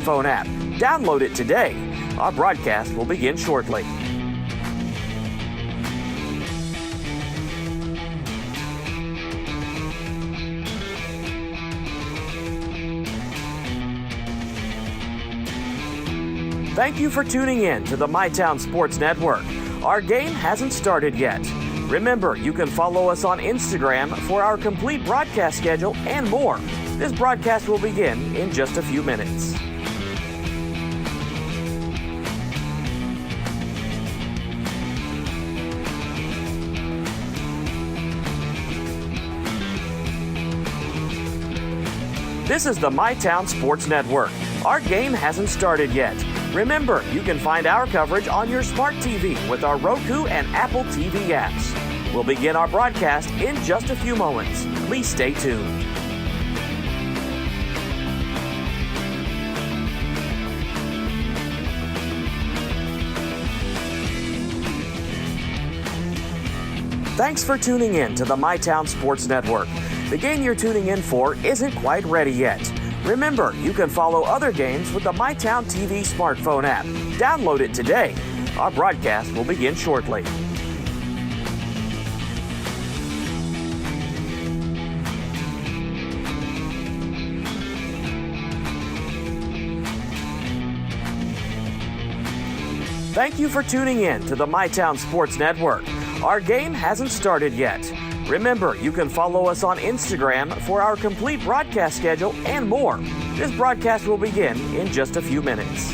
smartphone app. Download it today. Our broadcast will begin shortly. Thank you for tuning in to the MyTown Sports Network. Our game hasn't started yet. Remember, you can follow us on Instagram for our complete broadcast schedule and more. This broadcast will begin in just a few minutes. This is the MyTown Sports Network. Our game hasn't started yet. Remember, you can find our coverage on your smart TV with our Roku and Apple TV apps. We'll begin our broadcast in just a few moments. Please stay tuned. Thanks for tuning in to the MyTown Sports Network. The game you're tuning in for isn't quite ready yet. Remember, you can follow other games with the MyTown TV smartphone app. Download it today. Our broadcast will begin shortly. Thank you for tuning in to the MyTown Sports Network. Our game hasn't started yet. Remember, you can follow us on Instagram for our complete broadcast schedule and more. This broadcast will begin in just a few minutes.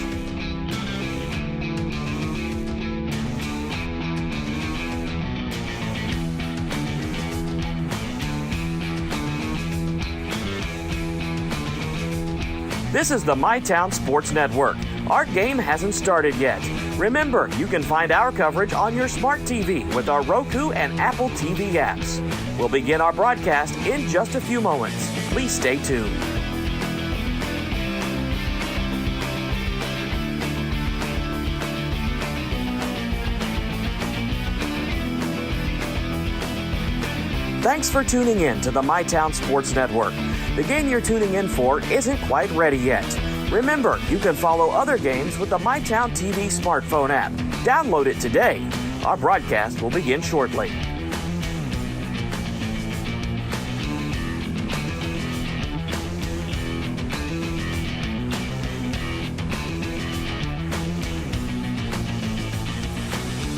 This is the MyTown Sports Network. Our game hasn't started yet. Remember, you can find our coverage on your smart TV with our Roku and Apple TV apps. We'll begin our broadcast in just a few moments. Please stay tuned. Thanks for tuning in to the MyTown Sports Network. The game you're tuning in for isn't quite ready yet. Remember, you can follow other games with the MyTown TV smartphone app. Download it today. Our broadcast will begin shortly.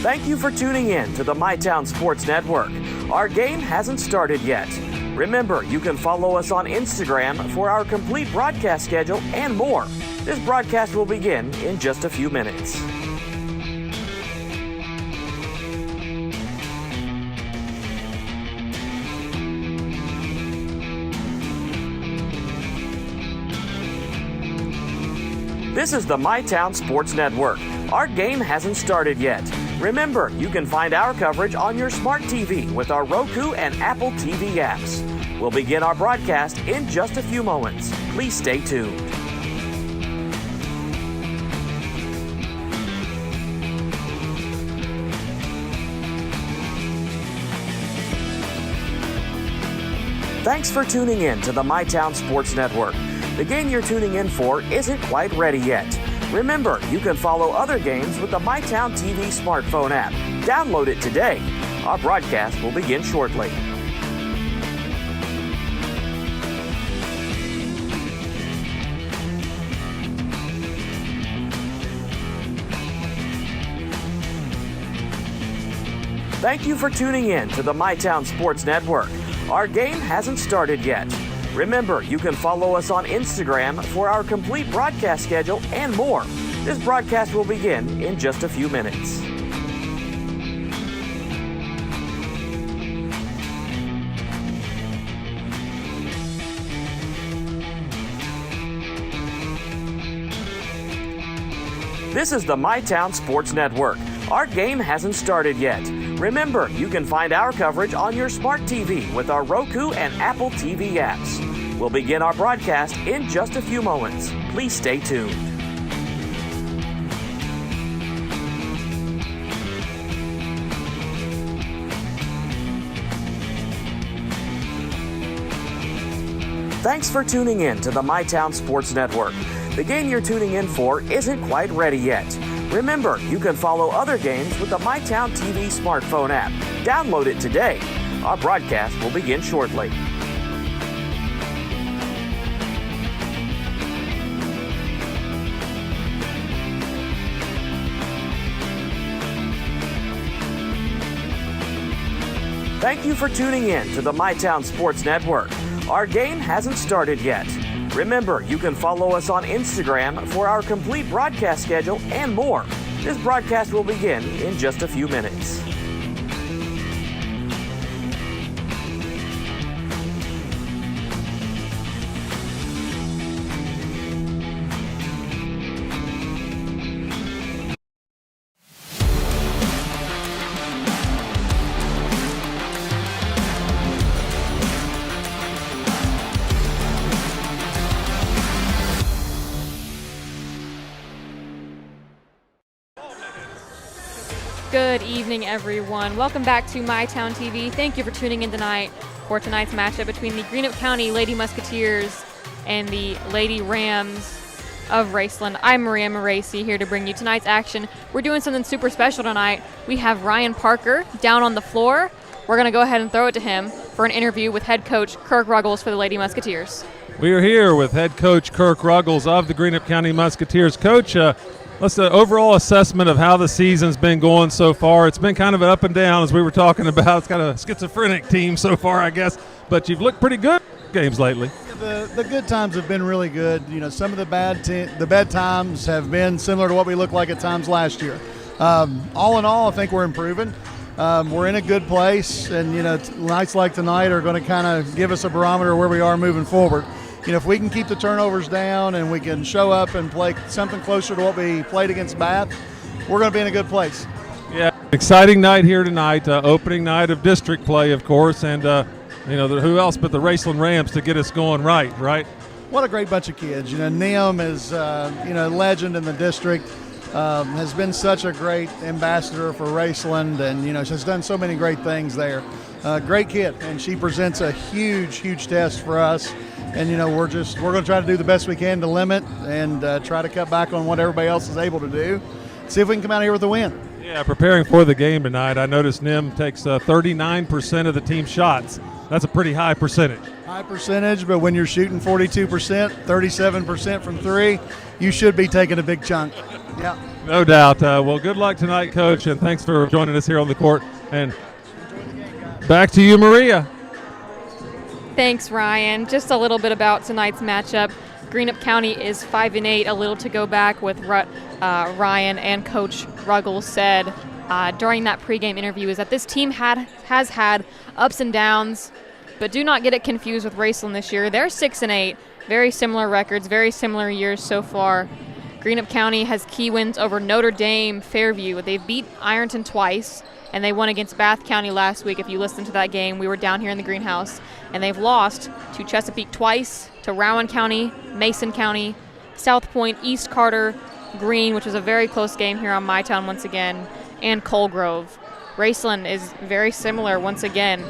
Thank you for tuning in to the MyTown Sports Network. Our game hasn't started yet. Remember, you can follow us on Instagram for our complete broadcast schedule and more. This broadcast will begin in just a few minutes. This is the MyTown Sports Network. Our game hasn't started yet. Remember, you can find our coverage on your smart TV with our Roku and Apple TV apps. We'll begin our broadcast in just a few moments. Please stay tuned. Thanks for tuning in to the MyTown Sports Network. The game you're tuning in for isn't quite ready yet. Remember, you can follow other games with the MyTown TV smartphone app. Download it today. Our broadcast will begin shortly. Thank you for tuning in to the MyTown Sports Network. Our game hasn't started yet. Remember, you can follow us on Instagram for our complete broadcast schedule and more. This broadcast will begin in just a few minutes. This is the MyTown Sports Network. Our game hasn't started yet. Remember, you can find our coverage on your smart TV with our Roku and Apple TV apps. We'll begin our broadcast in just a few moments. Please stay tuned. Thanks for tuning in to the MyTown Sports Network. The game you're tuning in for isn't quite ready yet. Remember, you can follow other games with the MyTown TV smartphone app. Download it today. Our broadcast will begin shortly. Thank you for tuning in to the MyTown Sports Network. Our game hasn't started yet. Remember, you can follow us on Instagram for our complete broadcast schedule and more. This broadcast will begin in just a few minutes. Good evening, everyone. Welcome back to MyTown TV. Thank you for tuning in tonight for tonight's matchup between the Greenup County Lady Musketeers and the Lady Rams of Raceland. I'm Maria Moraci here to bring you tonight's action. We're doing something super special tonight. We have Ryan Parker down on the floor. We're going to go ahead and throw it to him for an interview with head coach Kirk Ruggles for the Lady Musketeers. We are here with head coach Kirk Ruggles of the Greenup County Musketeers. Coach, what's the overall assessment of how the season's been going so far? It's been kind of an up and down, as we were talking about. It's kind of a schizophrenic team so far, I guess. But you've looked pretty good games lately. The good times have been really good. You know, some of the bad times have been similar to what we looked like at times last year. All in all, I think we're improving. We're in a good place, and nights like tonight are going to kind of give us a barometer where we are moving forward. If we can keep the turnovers down and we can show up and play something closer to what we played against Bath, we're going to be in a good place. Yeah, exciting night here tonight, opening night of district play, of course, and who else but the Raceland Rams to get us going right? What a great bunch of kids. Nim is a legend in the district, has been such a great ambassador for Raceland, and she's done so many great things there. Great kid, and she presents a huge test for us. And we're going to try to do the best we can to limit and try to cut back on what everybody else is able to do. See if we can come out here with a win. Yeah, preparing for the game tonight, I noticed Nim takes 39% of the team shots. That's a pretty high percentage. High percentage, but when you're shooting 42%, 37% from three, you should be taking a big chunk. Yeah. No doubt. Well, good luck tonight, Coach, and thanks for joining us here on the court. And back to you, Maria. Thanks, Ryan. Just a little bit about tonight's matchup. Greenup County is 5-8, a little to go back with Ryan and Coach Ruggles said during that pregame interview is that this team has had ups and downs, but do not get it confused with Raceland this year. They're 6-8, very similar records, very similar years so far. Greenup County has key wins over Notre Dame, Fairview. They've beat Ironton twice, and they won against Bath County last week. If you listened to that game, we were down here in the greenhouse. And they've lost to Chesapeake twice, to Rowan County, Mason County, South Point, East Carter, Greene, which was a very close game here on MyTown once again, and Colgrove. Raceland is very similar once again.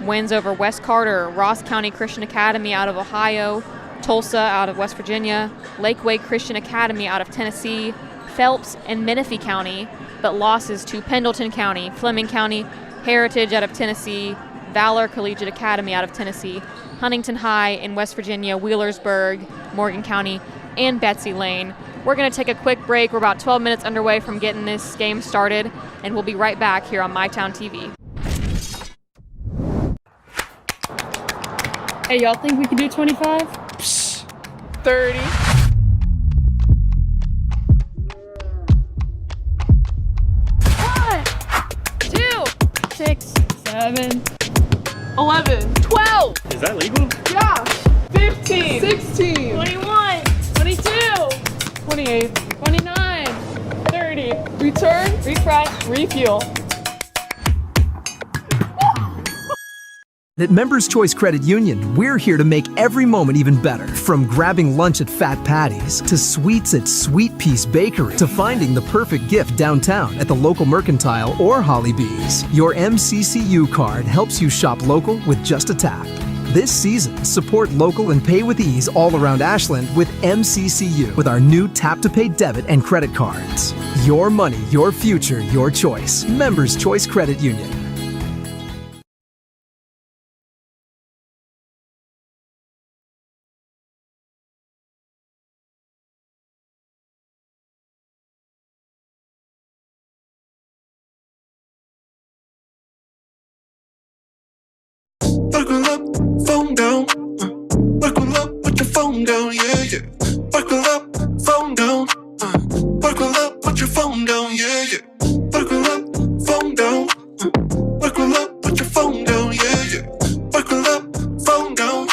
Wins over West Carter, Ross County Christian Academy out of Ohio, Tulsa out of West Virginia, Lakeway Christian Academy out of Tennessee, Phelps and Menifee County, but losses to Pendleton County, Fleming County, Heritage out of Tennessee, Valor Collegiate Academy out of Tennessee, Huntington High in West Virginia, Wheelersburg, Morgan County, and Betsy Lane. We're going to take a quick break. We're about 12 minutes underway from getting this game started, and we'll be right back here on MyTown TV. Hey, y'all think we can do 25? Psh, 30. One, 2, 6, 7, 11. 12. Is that legal? Yeah. 15. 16. 21, 22, 28. 29, 30. Return. Refresh. Refuel. At Members Choice Credit Union, we're here to make every moment even better. From grabbing lunch at Fat Patty's, to sweets at Sweet Peace Bakery, to finding the perfect gift downtown at the local Mercantile or Holly Bees. Your MCCU card helps you shop local with just a tap. This season, support local and pay with ease all around Ashland with MCCU with our new Tap to Pay debit and credit cards. Your money, your future, your choice. Members Choice Credit Union. Buckle up, phone down. Buckle up, put your phone down, yeah, yeah. Buckle up, phone down. Buckle up, put your phone down, yeah, yeah. Buckle up, phone down. Buckle up, put your phone down, yeah, yeah. Buckle up, phone down.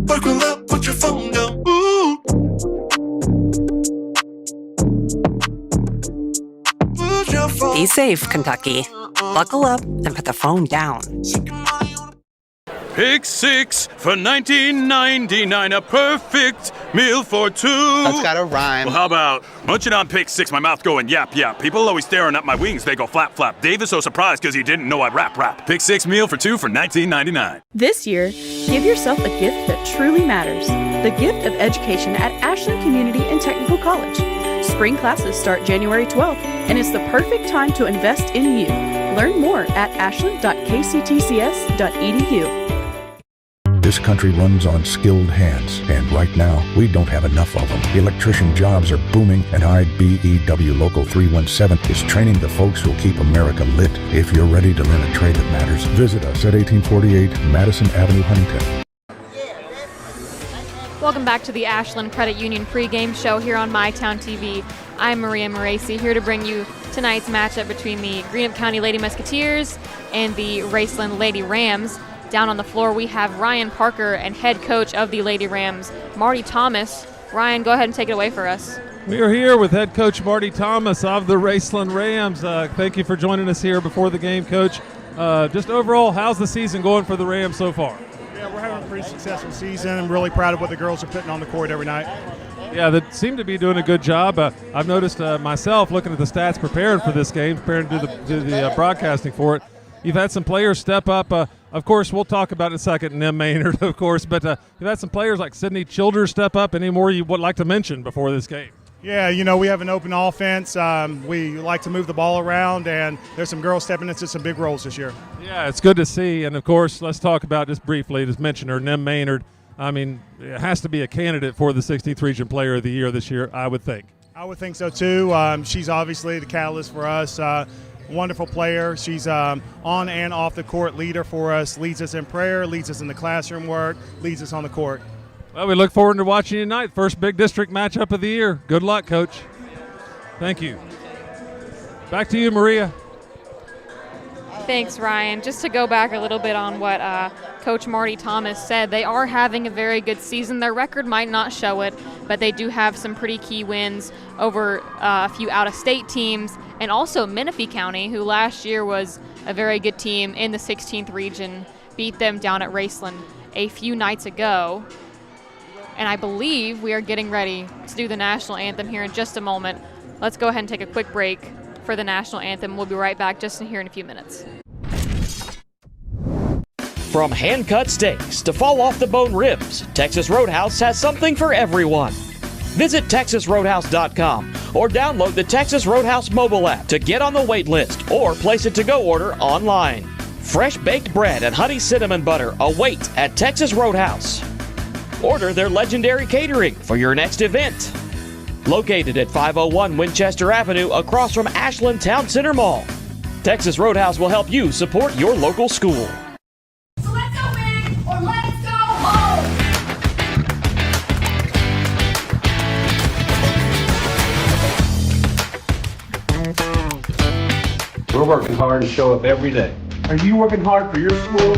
Buckle up, put your phone down. Ooh. Put your phone. Be safe, Kentucky. Buckle up and put the phone down. Pick 6 for $19.99, a perfect meal for two. That's gotta rhyme. Well, how about munching on Pick 6, my mouth going yap yap. People always staring at my wings, they go flap flap. Dave is so surprised because he didn't know I'd rap. Pick 6 meal for two for $19.99. This year, give yourself a gift that truly matters. The gift of education at Ashland Community and Technical College. Spring classes start January 12th, and it's the perfect time to invest in you. Learn more at ashland.kctcs.edu. This country runs on skilled hands, and right now, we don't have enough of them. Electrician jobs are booming, and IBEW Local 317 is training the folks who'll keep America lit. If you're ready to learn a trade that matters, visit us at 1848 Madison Avenue, Huntington. Welcome back to the Ashland Credit Union pregame show here on MyTown TV. I'm Maria Moraci, here to bring you tonight's matchup between the Greenup County Lady Musketeers and the Raceland Lady Rams. Down on the floor, we have Ryan Parker and head coach of the Lady Rams, Marty Thomas. Ryan, go ahead and take it away for us. We are here with head coach Marty Thomas of the Raceland Rams. Thank you for joining us here before the game, Coach. Just overall, how's the season going for the Rams so far? Yeah, we're having a pretty successful season. I'm really proud of what the girls are putting on the court every night. Yeah, they seem to be doing a good job. I've noticed myself looking at the stats preparing for this game, preparing to do the broadcasting for it. You've had some players step up. Of course, we'll talk about it in a second, Nim Maynard, of course, but you've had some players like Sydney Childers step up. Any more you would like to mention before this game? Yeah, we have an open offense. We like to move the ball around, and there's some girls stepping into some big roles this year. Yeah, it's good to see. And, of course, let's talk about just briefly, just mention her, Nim Maynard. I mean, it has to be a candidate for the 16th Region Player of the Year this year, I would think. I would think so, too. She's obviously the catalyst for us. Wonderful player. She's on and off the court leader for us, leads us in prayer, leads us in the classroom work, leads us on the court. Well, we look forward to watching you tonight. First big district matchup of the year. Good luck, Coach. Thank you. Back to you, Maria. Thanks, Ryan. Just to go back a little bit on what Coach Marty Thomas said, they are having a very good season. Their record might not show it, but they do have some pretty key wins over a few out-of-state teams, and also Menifee County, who last year was a very good team in the 16th region, beat them down at Raceland a few nights ago. And I believe we are getting ready to do the national anthem here in just a moment. Let's go ahead and take a quick break for the national anthem. We'll be right back just here in a few minutes. From hand-cut steaks to fall-off-the-bone ribs, Texas Roadhouse has something for everyone. Visit TexasRoadhouse.com or download the Texas Roadhouse mobile app to get on the wait list or place a to-go order online. Fresh baked bread and honey cinnamon butter await at Texas Roadhouse. Order their legendary catering for your next event. Located at 501 Winchester Avenue across from Ashland Town Center Mall. Texas Roadhouse will help you support your local school. So let's go big or let's go home! We're working hard to show up every day. Are you working hard for your school?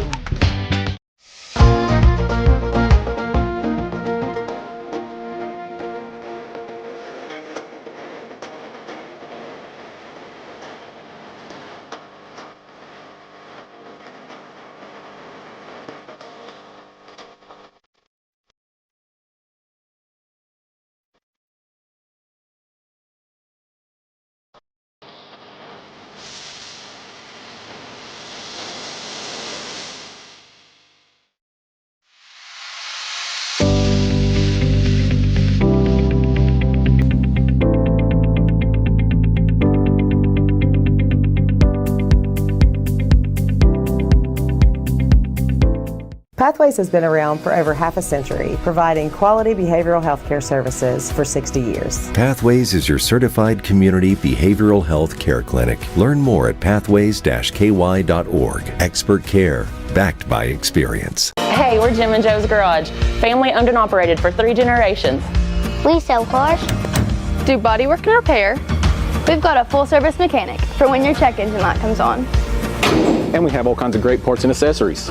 Pathways has been around for over half a century, providing quality behavioral health care services for 60 years. Pathways is your certified community behavioral health care clinic. Learn more at pathways-ky.org. Expert care, backed by experience. Hey, we're Jim and Joe's Garage. Family owned and operated for 3 generations. We sell cars, do bodywork and repair. We've got a full-service mechanic for when your check engine light comes on. And we have all kinds of great parts and accessories.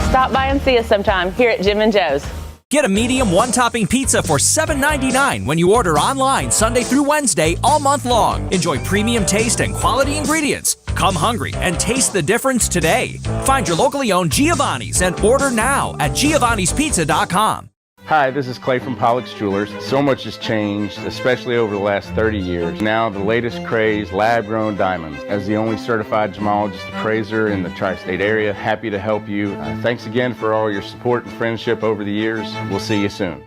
Stop by and see us sometime here at Jim and Joe's. Get a medium one-topping pizza for $7.99 when you order online Sunday through Wednesday all month long. Enjoy premium taste and quality ingredients. Come hungry and taste the difference today. Find your locally owned Giovanni's and order now at giovannispizza.com. Hi, this is Clay from Pollock's Jewelers. So much has changed, especially over the last 30 years. Now the latest craze, lab-grown diamonds. As the only certified gemologist appraiser in the tri-state area, happy to help you. Thanks again for all your support and friendship over the years. We'll see you soon.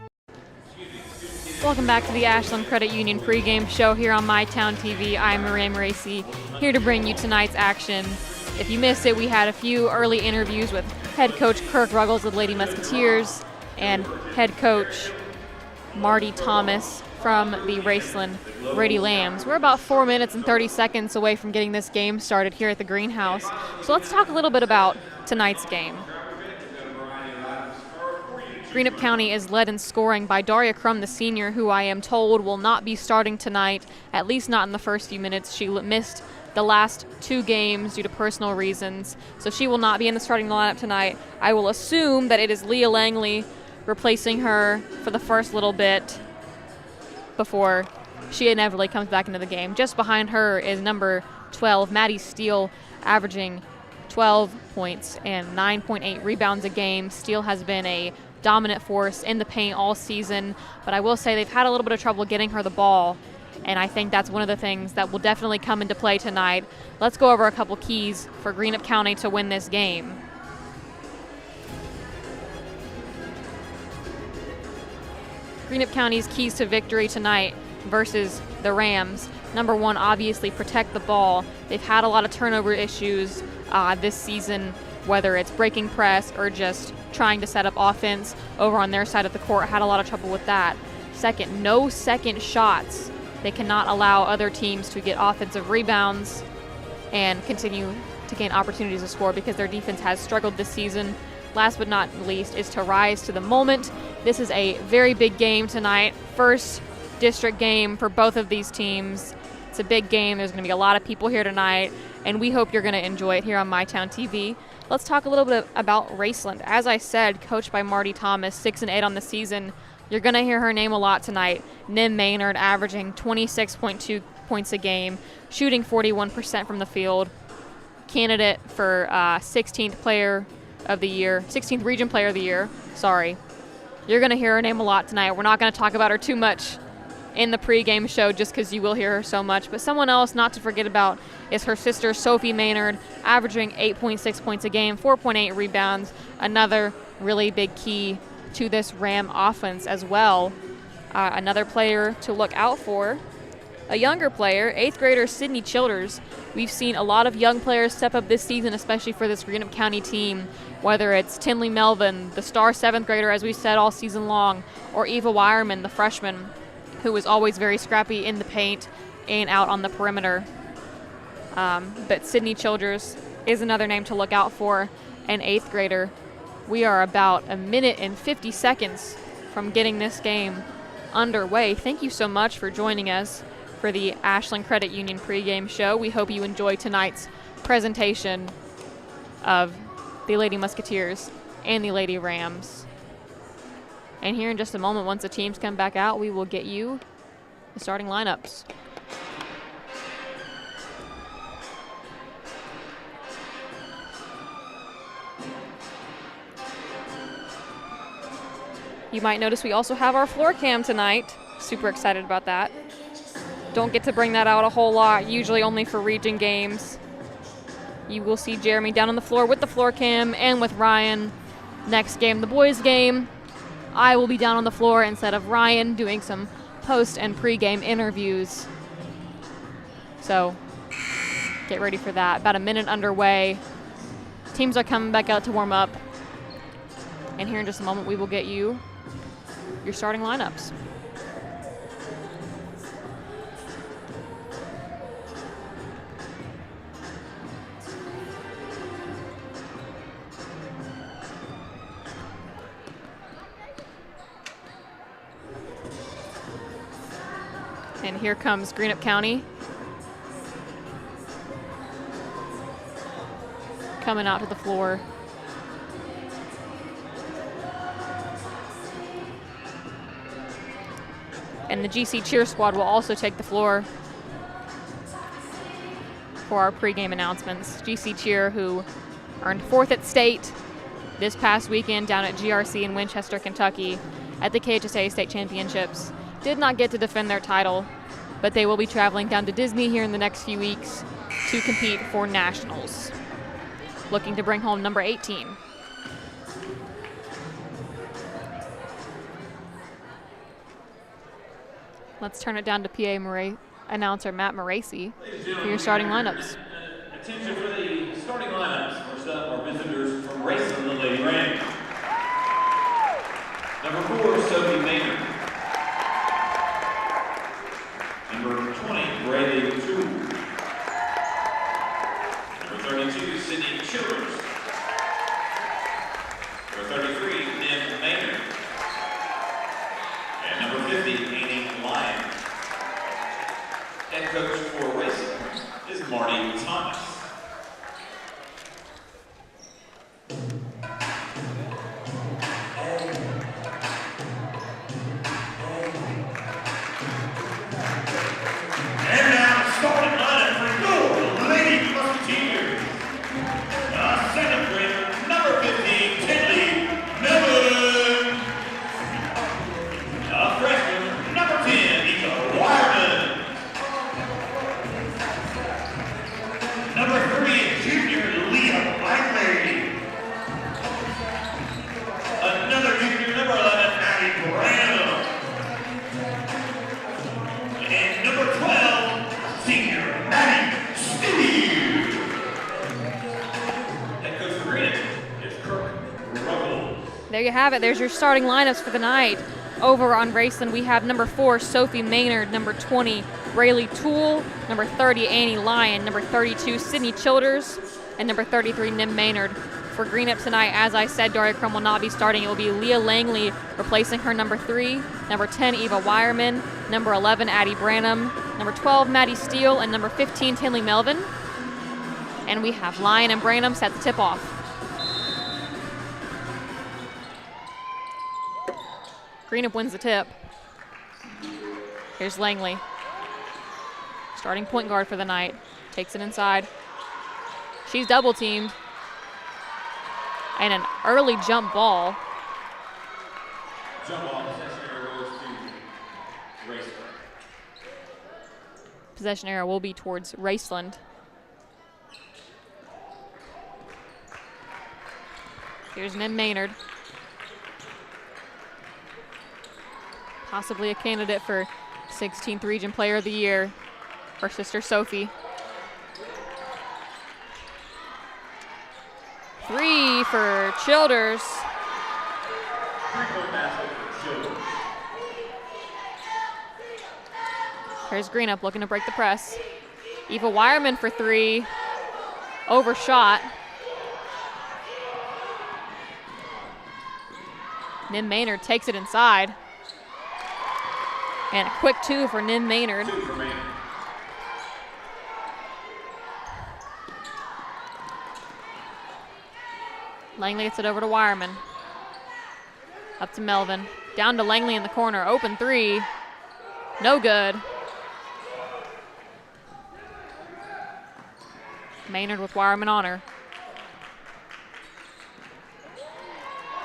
Welcome back to the Ashland Credit Union pregame show here on MyTown TV. I'm Maria Maracy, here to bring you tonight's action. If you missed it, we had a few early interviews with head coach Kirk Ruggles of Lady Musketeers and head coach Marty Thomas from the Raceland Grady Lambs. We're about 4 minutes and 30 seconds away from getting this game started here at the greenhouse. So let's talk a little bit about tonight's game. Greenup County is led in scoring by Daria Crum, the senior, who I am told will not be starting tonight, at least not in the first few minutes. She missed the last 2 games due to personal reasons, so she will not be in the starting lineup tonight. I will assume that it is Leah Langley replacing her for the first little bit before she inevitably comes back into the game. Just behind her is number 12, Maddie Steele, averaging 12 points and 9.8 rebounds a game. Steele has been a dominant force in the paint all season, but I will say they've had a little bit of trouble getting her the ball, and I think that's one of the things that will definitely come into play tonight. Let's go over a couple keys for Greenup County to win this game. Greenup County's keys to victory tonight versus the Rams. Number 1, obviously protect the ball. They've had a lot of turnover issues this season, whether it's breaking press or just trying to set up offense over on their side of the court. Had a lot of trouble with that. Second, no second shots. They cannot allow other teams to get offensive rebounds and continue to gain opportunities to score because their defense has struggled this season. Last but not least is to rise to the moment. This is a very big game tonight. First district game for both of these teams. It's a big game. There's going to be a lot of people here tonight, and we hope you're going to enjoy it here on MyTown TV. Let's talk a little bit about Raceland. As I said, coached by Marty Thomas, 6-8 on the season. You're going to hear her name a lot tonight. Nim Maynard averaging 26.2 points a game, shooting 41% from the field. Candidate for 16th player of the year, 16th region player of the year, sorry. You're going to hear her name a lot tonight. We're not going to talk about her too much in the pregame show just because you will hear her so much. But someone else not to forget about is her sister, Sophie Maynard, averaging 8.6 points a game, 4.8 rebounds. Another really big key to this Ram offense as well. Another player to look out for, a younger player, 8th grader Sydney Childers. We've seen a lot of young players step up this season, especially for this Greenup County team, whether it's Tinley Melvin, the star 7th grader, as we said all season long, or Eva Wireman, the freshman, who is always very scrappy in the paint and out on the perimeter. But Sydney Childers is another name to look out for, an 8th grader. We are about 1 minute and 50 seconds from getting this game underway. Thank you so much for joining us for the Ashland Credit Union pregame show. We hope you enjoy tonight's presentation of the Lady Musketeers and the Lady Rams. And here in just a moment, once the teams come back out, we will get you the starting lineups. You might notice we also have our floor cam tonight. Super excited about that. Don't get to bring that out a whole lot, usually only for region games. You will see Jeremy down on the floor with the floor cam and with Ryan. Next game, the boys game, I will be down on the floor instead of Ryan doing some post and pre-game interviews. So get ready for that. About 1 minute underway. Teams are coming back out to warm up. And here in just a moment, we will get you your starting lineups. And here comes Greenup County coming out to the floor. And the GC cheer squad will also take the floor for our pregame announcements. GC cheer, who earned 4th at state this past weekend down at GRC in Winchester, Kentucky at the KHSA State Championships, did not get to defend their title, but they will be traveling down to Disney here in the next few weeks to compete for nationals, looking to bring home number 18. Let's turn it down to PA announcer Matt Moracy for your starting lineups. Attention for the starting lineups. First up, our visitors from Raceland, the Lady Rams. Number 4, Sophie Maynard. Number 20, Brady Toole. Number 32, Sydney Childers. Number 33, Nim Maynard. And number 50, Amy Lyon. Head coach for Raceland is Marty Thomas. There you have it. There's your starting lineups for the night. Over on Raceland, we have number 4, Sophie Maynard, number 20, Braylee Toole, number 30, Annie Lyon, number 32, Sydney Childers, and number 33, Nim Maynard. For Greenup tonight, as I said, Daria Crum will not be starting. It will be Leah Langley replacing her number 3, number 10, Eva Wireman, number 11, Addie Branham, number 12, Maddie Steele, and number 15, Tinley Melvin. And we have Lyon and Branham set the tip off. Greenup wins the tip. Here's Langley. Starting point guard for the night. Takes it inside. She's double teamed. And an early jump ball. Jump ball, possession error goes to Raceland. Possession error will be towards Raceland. Here's Nim Maynard. Possibly a candidate for 16th Region Player of the Year. Her sister Sophie. 3 for Childers. Here's Greenup looking to break the press. Eva Wireman for 3. Overshot. Nim Maynard takes it inside. And a quick 2 for Nim Maynard. Langley gets it over to Wireman. Up to Melvin. Down to Langley in the corner. Open 3. No good. Maynard with Wireman on her.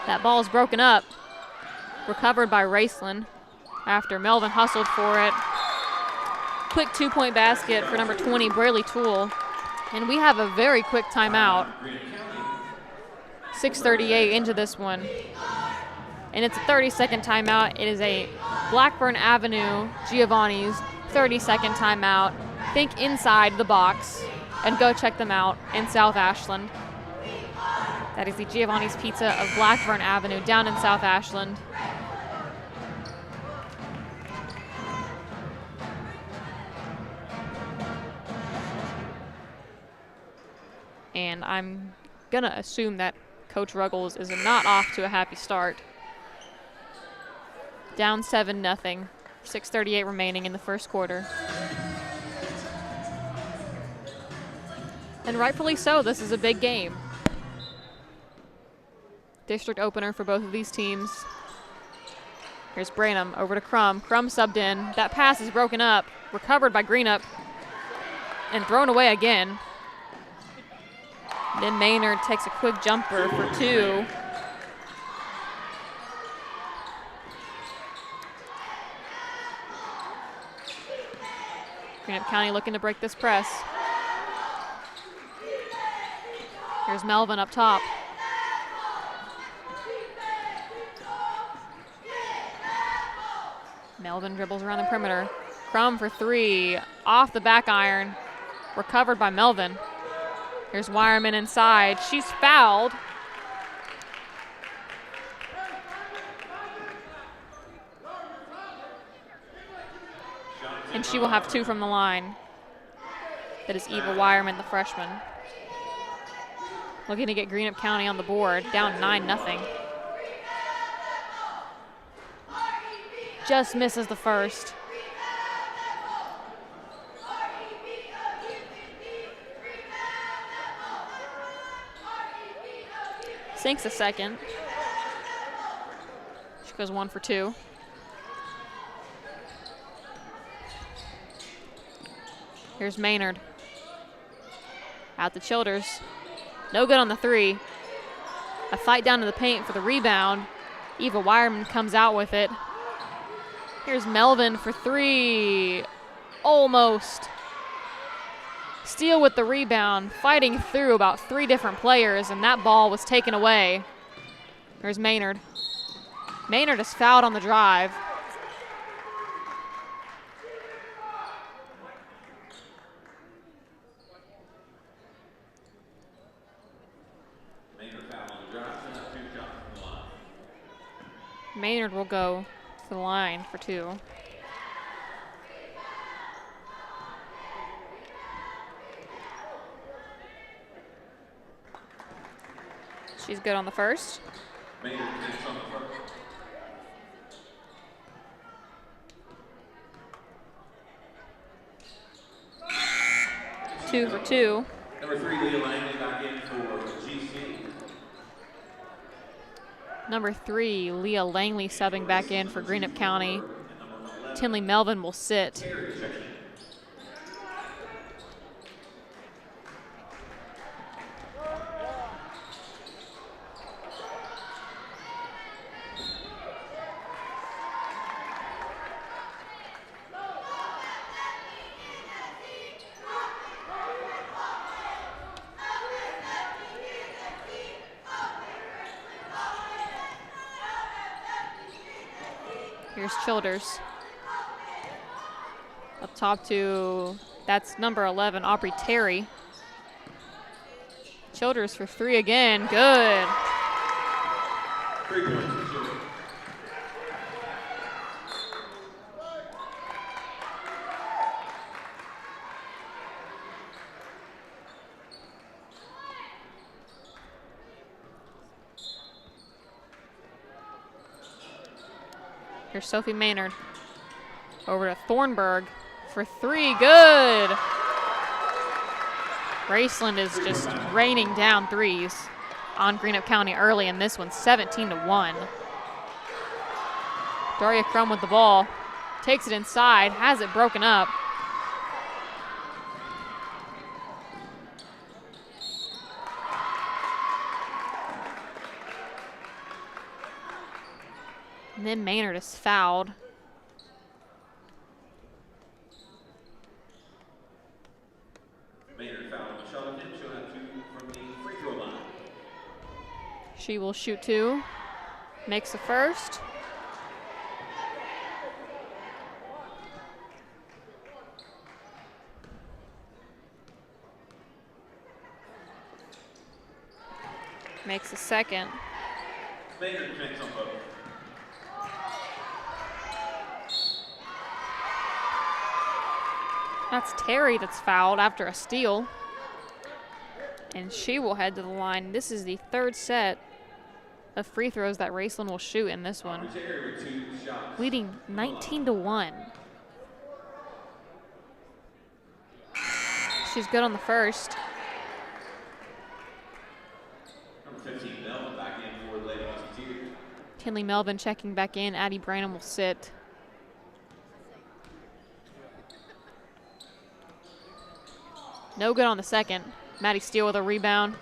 That ball is broken up. Recovered by Raceland after Melvin hustled for it. Quick 2-point basket for number 20, Braylee Toole. And we have a very quick timeout. 6:38 into this one. And it's a 30-second timeout. It is a Blackburn Avenue Giovanni's 30-second timeout. Think inside the box and go check them out in South Ashland. That is the Giovanni's Pizza of Blackburn Avenue down in South Ashland. And I'm gonna assume that Coach Ruggles is not off to a happy start. Down 7-0, 6:38 remaining in the first quarter. And rightfully so, this is a big game. District opener for both of these teams. Here's Branham over to Crum. Crum subbed in. That pass is broken up, recovered by Greenup, and thrown away again. Then Maynard takes a quick jumper for 2. Greenup County looking to break this press. Here's Melvin up top. Melvin dribbles around the perimeter. Crum for 3, off the back iron, recovered by Melvin. Here's Wireman inside. She's fouled. And she will have 2 from the line. That is Eva Wireman, the freshman. Looking to get Greenup County on the board, down 9-0. Just misses the first. Sinks a second. She goes 1 for 2. Here's Maynard. Out to Childers. No good on the 3. A fight down to the paint for the rebound. Eva Wireman comes out with it. Here's Melvin for 3. Almost. Steele with the rebound, fighting through about 3 different players, and that ball was taken away. Here's Maynard. Maynard is fouled on the drive. Maynard will go to the line for 2. She's good on the first. Maynard finished on the first. Two for 2. Number 3, Leah Langley back in for GC. Number 3, Leah Langley subbing back in for Greenup County. Tinley Melvin will sit. Here's Childers. Up top to, that's number 11, Aubrey Terry. Childers for 3 again, good. 3 points for Childers. Here's Sophie Maynard. Over to Thornburg for 3, good. Raceland is just raining down 3s on Greenup County early in this one, 17-1. Daria Crum with the ball, takes it inside, has it broken up. And then Maynard is fouled. Maynard fouled Michelle Kim. She'll have 2 from the free throw line. She will shoot 2. Makes the first. Makes a second. Maynard connects on both. That's Terry that's fouled after a steal. And she will head to the line. This is the third set of free throws that Raceland will shoot in this one. Leading 19-1. She's good on the first. Number 15, Melvin back in for the Lady Musketeers. Tinley Melvin checking back in. Addie Branham will sit. No good on the second. Maddie Steele with a rebound.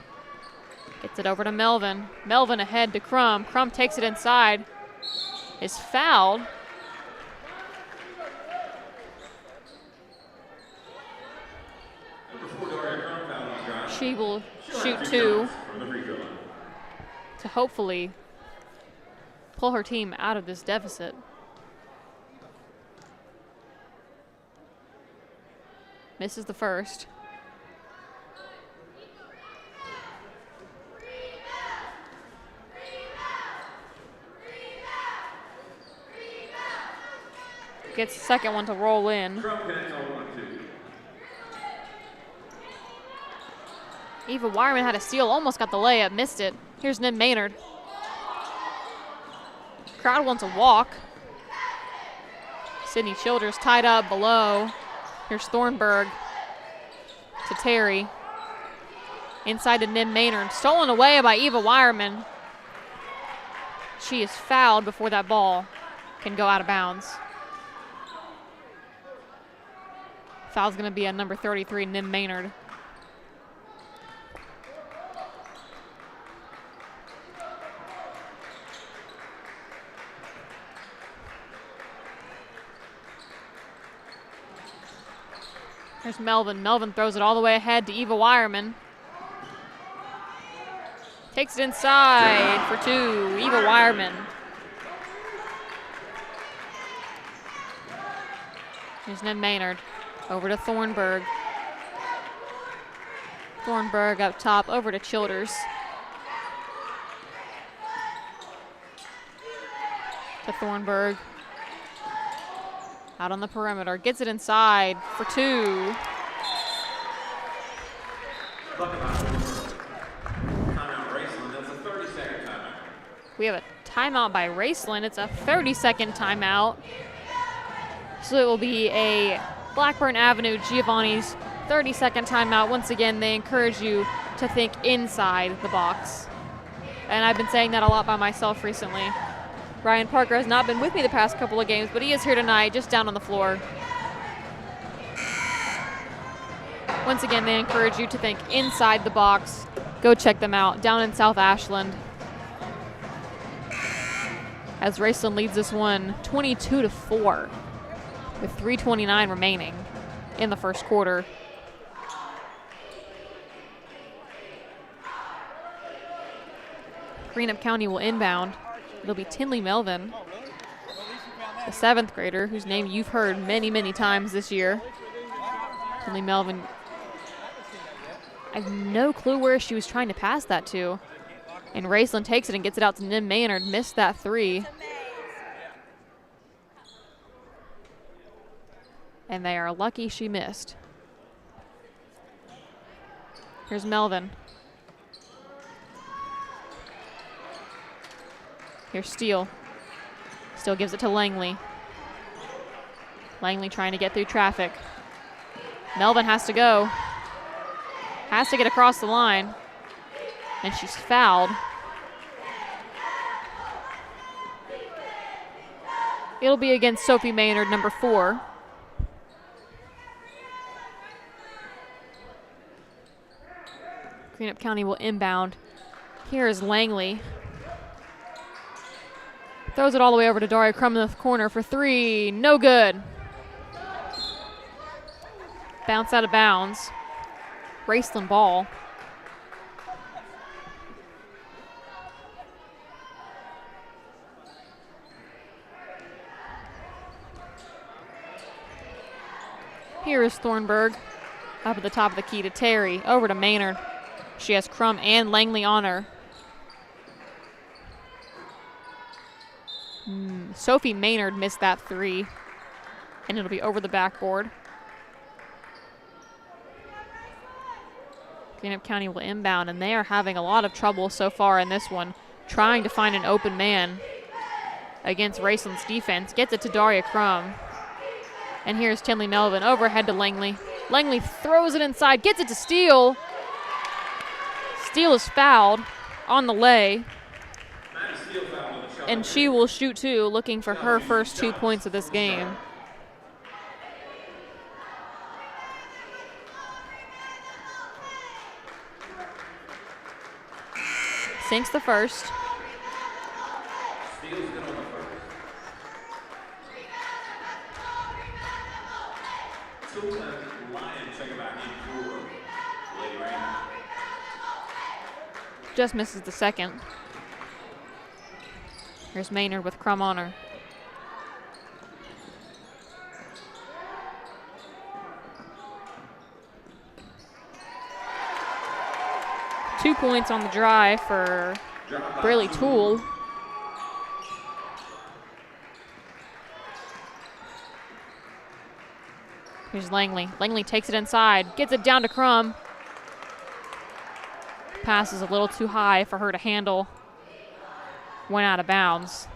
Gets it over to Melvin. Melvin ahead to Crum. Crum takes it inside. Is fouled. She will shoot two to hopefully pull her team out of this deficit. Misses the first. Gets the second one to roll in. Eva Wireman had a steal, almost got the layup, missed it. Here's Nim Maynard. Crowd wants a walk. Sydney Childers tied up below. Here's Thornburg to Terry. Inside to Nim Maynard. Stolen away by Eva Wireman. She is fouled before that ball can go out of bounds. Foul's going to be on number 33, Nim Maynard. Here's Melvin. Melvin throws it all the way ahead to Eva Wireman. Takes it inside for two. Eva Wireman. Here's Nim Maynard. Over to Thornburg. Thornburg up top, over to Childers. To Thornburg. Out on the perimeter, gets it inside for two. Timeout Raceland, that's a 30-second timeout. We have a timeout by Raceland. It's a 30-second timeout. So it will be a Blackburn Avenue Giovanni's 30-second timeout. Once again, they encourage you to think inside the box. And I've been saying that a lot by myself recently. Ryan Parker has not been with me the past couple of games, but he is here tonight, just down on the floor. Once again, they encourage you to think inside the box. Go check them out down in South Ashland. As Raceland leads this one 22-4 with 3:29 remaining in the first quarter. Greenup County will inbound. It'll be Tinley Melvin, the 7th grader, whose name you've heard many, many times this year. Tinley Melvin, I have no clue where she was trying to pass that to. And Raceland takes it and gets it out to Nim Maynard. Missed that three. And they are lucky she missed. Here's Melvin. Here's Steele. Steele gives it to Langley. Langley trying to get through traffic. Melvin has to go. Has to get across the line. And she's fouled. It'll be against Sophie Maynard, number 4. Greenup County will inbound. Here is Langley. Throws it all the way over to Daria Crum in the corner for three. No good. Bounce out of bounds. Raceland ball. Here is Thornburg. Up at the top of the key to Terry. Over to Maynard. She has Crum and Langley on her. Sophie Maynard missed that 3, and it'll be over the backboard. Greenup County will inbound, and they are having a lot of trouble so far in this one, trying to find an open man against Raceland's defense. Gets it to Daria Crum. And here's Tinley Melvin, overhead to Langley. Langley throws it inside, gets it to Steele. Steele is fouled on the lay. And she will shoot 2, looking for her first 2 points of this game. Sinks the first. Just misses the second. Here's Maynard with Crum on her. Two points on the drive for Braley Toole. Here's Langley. Langley takes it inside, gets it down to Crum. Pass is a little too high for her to handle. Went out of bounds.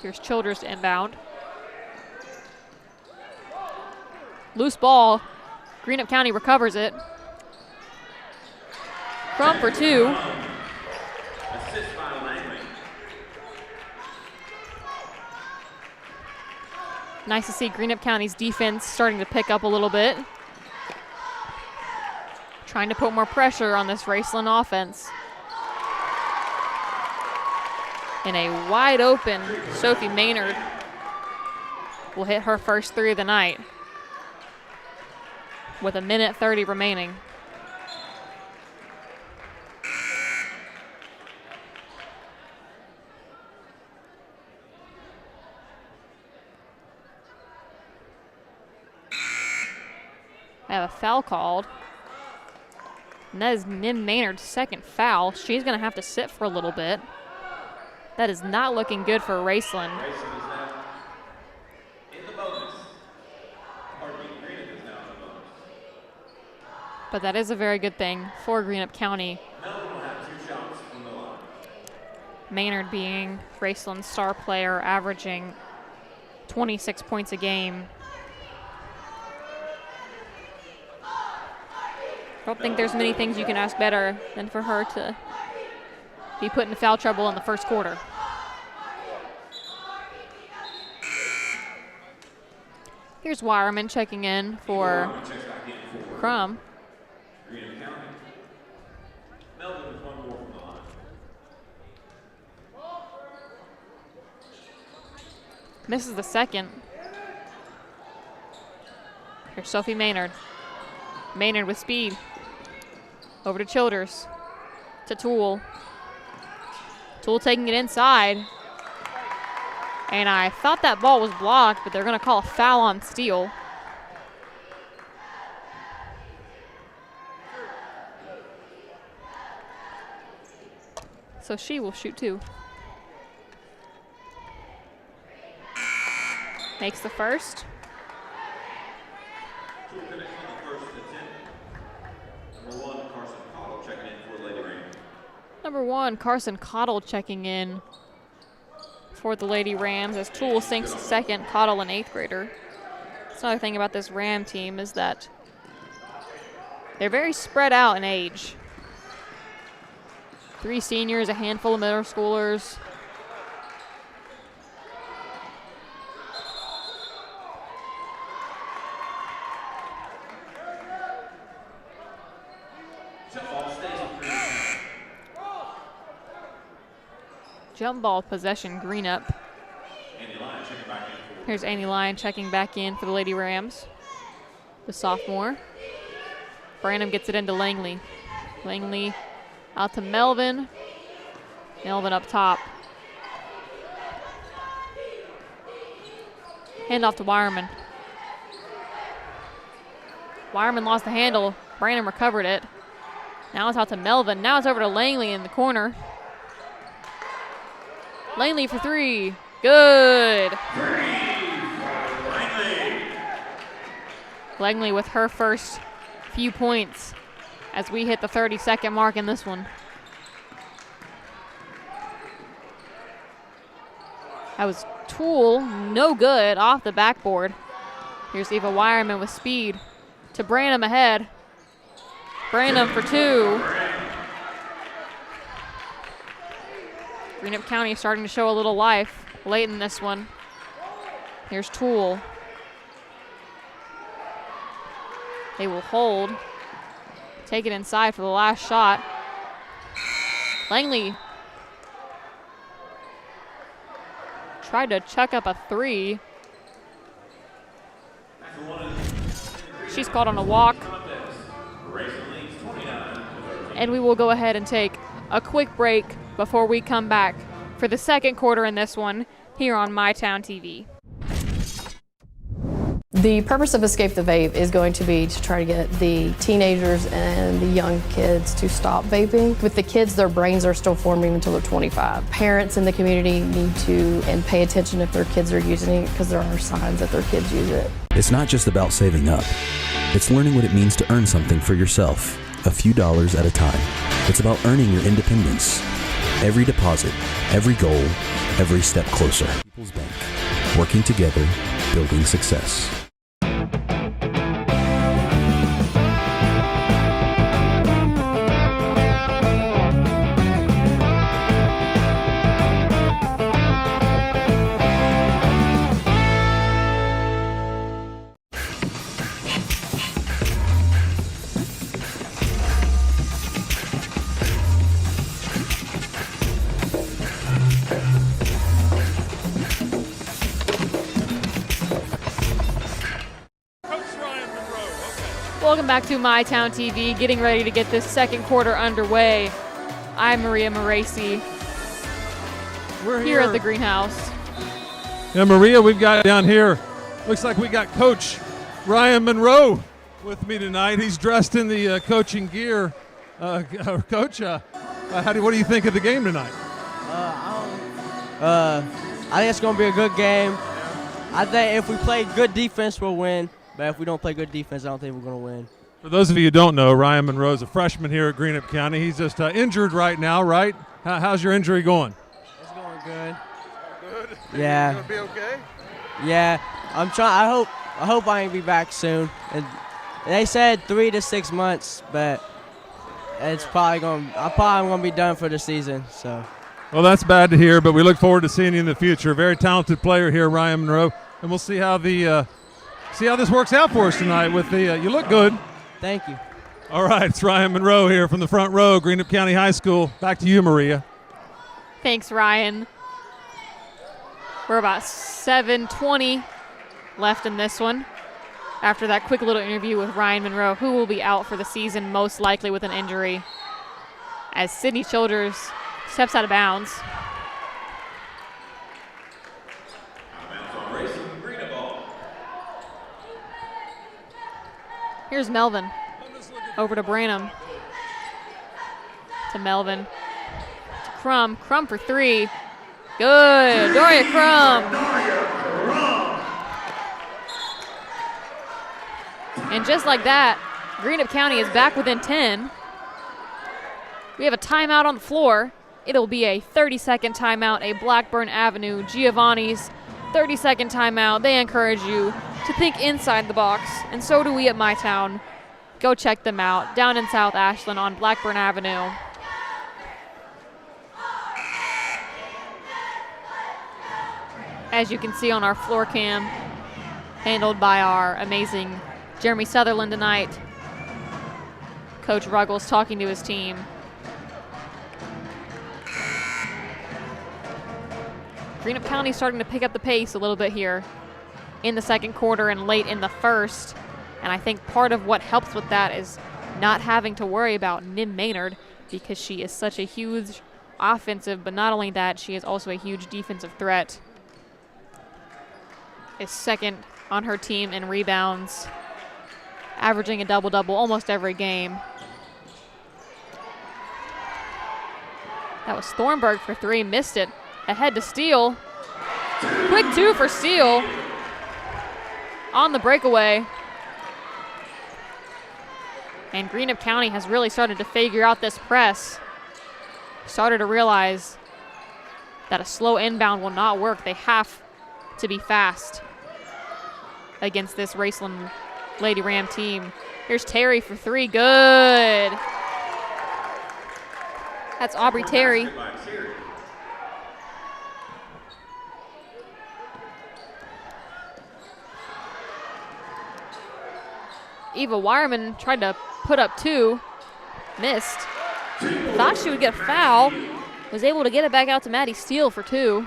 Here's Childers to inbound. Loose ball. Greenup County recovers it. Crum for 2. Nice to see Greenup County's defense starting to pick up a little bit. Trying to put more pressure on this Raceland offense. And a wide open Sophie Maynard will hit her first 3 of the night with 1:30 remaining. I have a foul called. And that is Nim Maynard's second foul. She's going to have to sit for a little bit. That is not looking good for Raceland. But that is a very good thing for Greenup County. Maynard being Raceland's star player, averaging 26 points a game. I don't think there's many things you can ask better than for her to be put into foul trouble in the first quarter. Here's Wireman checking in for Crum. Misses the second. Here's Sophie Maynard. Maynard with speed. Over to Childers. To Toole. Toole taking it inside. And I thought that ball was blocked, but they're going to call a foul on Steele. So she will shoot 2. Makes the first. Number 1, Carson Cottle checking in for the Lady Rams as Toole sinks the second. Cottle, an 8th grader. That's another thing about this Ram team is that they're very spread out in age. 3 seniors, a handful of middle schoolers. Jump ball possession, Greenup. Here's Annie Lyon checking back in for the Lady Rams. The sophomore. Branham gets it into Langley. Langley out to Melvin. Melvin up top. Hand off to Wireman. Wireman lost the handle. Branham recovered it. Now it's out to Melvin. Now it's over to Langley in the corner. Langley for 3. Good. Langley with her first few points as we hit the 30-second mark in this one. That was Toole, no good, off the backboard. Here's Eva Wireman with speed to Branham ahead. Branham for 2. Greenup County starting to show a little life late in this one. Here's Toole. They will hold. Take it inside for the last shot. Langley tried to chuck up a 3. She's caught on a walk. And we will go ahead and take a quick break before we come back for the second quarter in this one here on MyTown TV. The purpose of Escape the Vape is going to be to try to get the teenagers and the young kids to stop vaping. With the kids, their brains are still forming until they're 25. Parents in the community need to and pay attention if their kids are using it because there are signs that their kids use it. It's not just about saving up. It's learning what it means to earn something for yourself, a few dollars at a time. It's about earning your independence. Every deposit, every goal, every step closer. People's Bank. Working together, building success. Welcome back to MyTown TV, getting ready to get this second quarter underway. I'm Maria Moraci. We're here at the greenhouse. Yeah, Maria, we've got down here, looks like we got Coach Ryan Monroe with me tonight. He's dressed in the coaching gear. Coach, what do you think of the game tonight? I think it's going to be a good game. I think if we play good defense, we'll win. But if we don't play good defense, I don't think we're going to win. For those of you who don't know, Ryan Monroe is a freshman here at Greenup County. He's just injured right now, right? How's your injury going? It's going good. Good? Yeah. You going to be okay? Yeah. I'm trying. I hope I can be back soon. And they said 3 to 6 months, but it's probably going to be done for the season. So. Well, that's bad to hear, but we look forward to seeing you in the future. Very talented player here, Ryan Monroe, and we'll see how this works out for us tonight. With the you look good. Thank you. All right, it's Ryan Monroe here from the front row, Greenup County High School. Back to you, Maria. Thanks, Ryan. We're about 7:20 left in this one. After that quick little interview with Ryan Monroe, who will be out for the season, most likely with an injury, as Sydney Childers steps out of bounds. Here's Melvin. Over to Branham. To Melvin. To Crum. Crum for 3. Good. Doria Crum. And just like that, Greenup County is back within 10. We have a timeout on the floor. It'll be a 30-second timeout, a Blackburn Avenue Giovanni's 30-second timeout. They encourage you to think inside the box, and so do we at MyTown. Go check them out down in South Ashland on Blackburn Avenue. As you can see on our floor cam, handled by our amazing Jeremy Sutherland tonight. Coach Ruggles talking to his team. Greenup County starting to pick up the pace a little bit here in the second quarter and late in the first. And I think part of what helps with that is not having to worry about Nim Maynard, because she is such a huge offensive, but not only that, she is also a huge defensive threat. Is second on her team in rebounds, averaging a double-double almost every game. That was Thornburg for 3, missed it. Ahead to Steele. Quick 2 for Steele. On the breakaway. And Greenup County has really started to figure out this press. Started to realize that a slow inbound will not work. They have to be fast against this Raceland Lady Ram team. Here's Terry for 3. Good. That's Aubrey Terry. Eva Wireman tried to put up 2. Missed. Thought she would get a foul. Was able to get it back out to Maddie Steele for 2.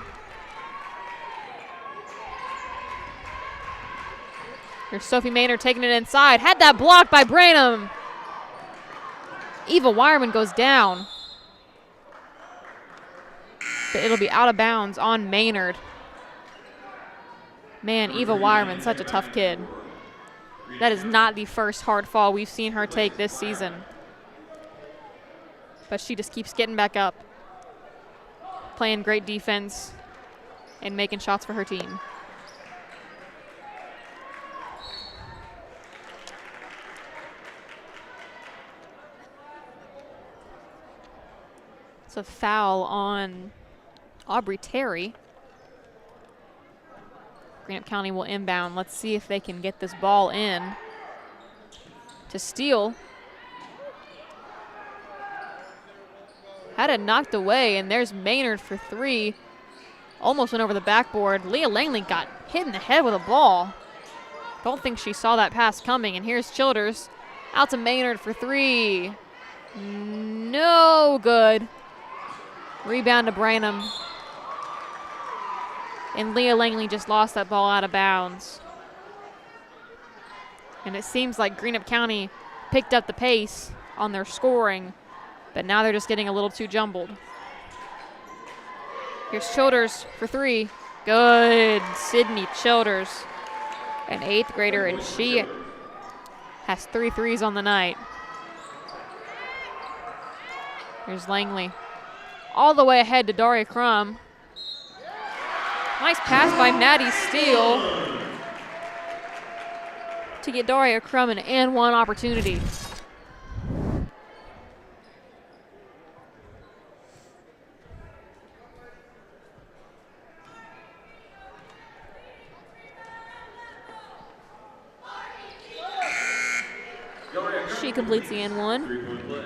Here's Sophie Maynard taking it inside. Had that blocked by Branham. Eva Wireman goes down. But it'll be out of bounds on Maynard. Man, Eva Wireman, such a tough kid. That is not the first hard fall we've seen her take this season. But she just keeps getting back up, playing great defense, and making shots for her team. It's a foul on Aubrey Terry. Greenup County will inbound. Let's see if they can get this ball in to Steele. Had it knocked away, and there's Maynard for 3. Almost went over the backboard. Leah Langley got hit in the head with a ball. Don't think she saw that pass coming, and here's Childers. Out to Maynard for 3. No good. Rebound to Branham. And Leah Langley just lost that ball out of bounds. And it seems like Greenup County picked up the pace on their scoring, but now they're just getting a little too jumbled. Here's Childers for 3. Good. Sydney Childers, an 8th grader, and she has 3 threes on the night. Here's Langley. All the way ahead to Daria Crum. Nice pass by Maddie Steele to get Daria Crum an and 1 opportunity. She completes the and 1. 3-point play.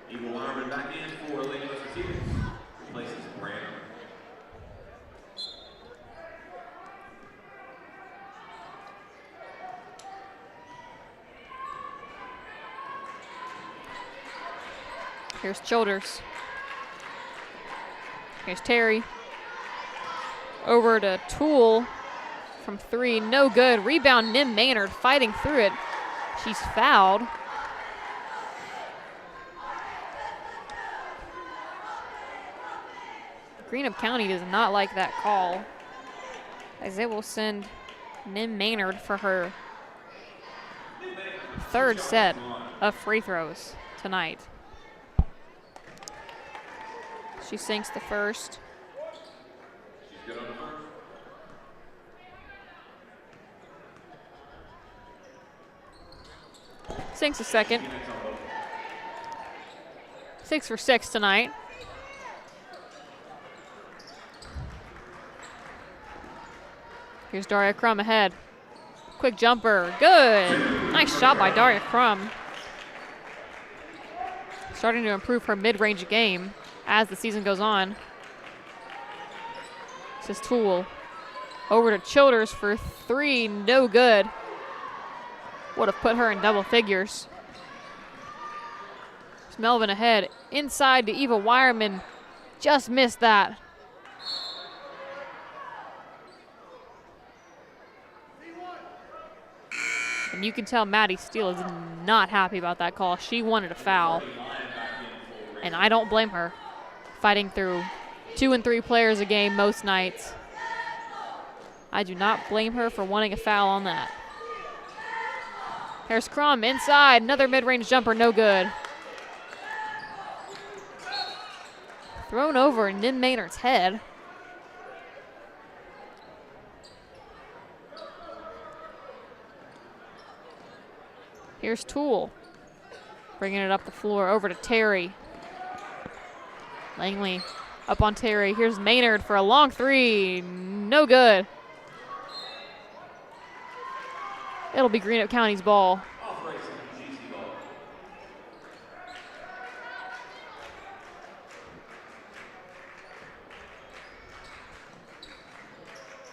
Eva Wireman back in for Lady Musketeers. Replaces Branham. Here's Childers. Here's Terry. Over to Toole from 3. No good. Rebound, Nim Maynard fighting through it. She's fouled. Greenup County does not like that call, as it will send Nim Maynard for her 3rd set of free throws tonight. She sinks the first. Sinks the second. 6 for 6 tonight. Here's Daria Crum ahead. Quick jumper. Good. Nice shot by Daria Crum. Starting to improve her mid-range game as the season goes on. This is Toole. Over to Childers for 3. No good. Would have put her in double figures. It's Melvin ahead. Inside to Eva Wireman. Just missed that. And you can tell Maddie Steele is not happy about that call. She wanted a foul. And I don't blame her. Fighting through 2 and 3 players a game most nights. I do not blame her for wanting a foul on that. Here's Crum inside. Another mid-range jumper, no good. Thrown over Nim Maynard's head. Here's Toole. Bringing it up the floor over to Terry. Langley up on Terry. Here's Maynard for a long three. No good. It'll be Greenup County's ball.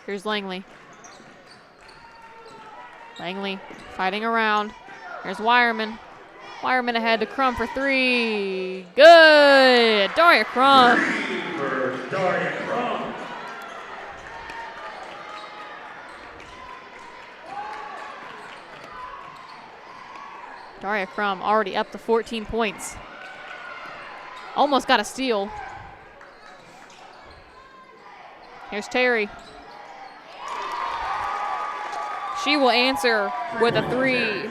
Here's Langley. Langley fighting around. Here's Wireman. Wireman ahead to Crum for three. Good. Daria Crum. Daria Crum. Daria Crum already up to 14 points. Almost got a steal. Here's Terry. She will answer with a three.